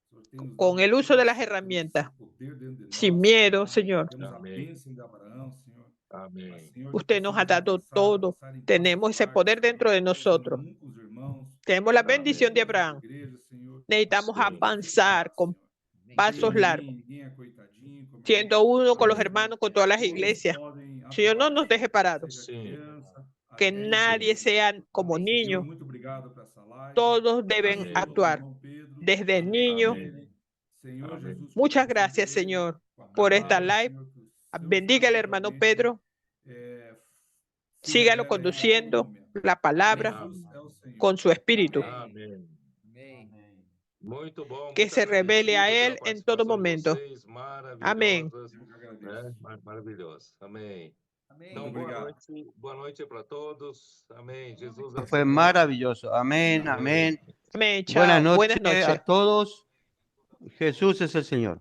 Senhor, tem nos Con dado el uso de las esse herramientas. poder dentro de Sin nós, miedo, Senhor. Señor. Temos a Amém. bênção de Abraão, Senhor. Amém. Mas, Senhor, Usted nos ha precisamos dado avançar, todo. avançar em Tenemos passos ese largos, poder dentro de Senhor, nosotros. comum com os irmãos, Tenemos la Amém. bendición de com a Abraham. igreja, Senhor. Necesitamos Sim. avanzar con pasos largos, Ninguém é coitadinho, como siendo uno con los Amén. hermanos, con todas las todos iglesias. podem Señor, no atuar, nos deje parados. seja Sim. criança, Que até nadie idoso. sea como Senhor, niño. muito obrigado por essa live. Todos deben Amén. actuar. Irmão Pedro, Desde amém, niño. amém. Senhor Amém. Jesus, Muchas continue gracias, ele Señor, com a por palavra, esta live. Senhor, que os seus Bendiga al caminhos hermano realmente, Pedro. se Sígalo revelem a conduciendo todo momento. la palabra Jesus é o Senhor. con su espíritu. Amém. Amém. Muito bom. Que muito se revele a agradecido Él pela en todo participação de momento. vocês, Amém. maravilhosas, Eu que né? agradeço. Maravilhoso. Amém. Amém. Então, Muito boa obrigado. noite. Boa noite para todos. Amém. Jesus é o Fue Senhor. maravilloso. Amén, amén. Amén. Buenas Chao. Buenas noches a noches. todos. Jesús es el Señor.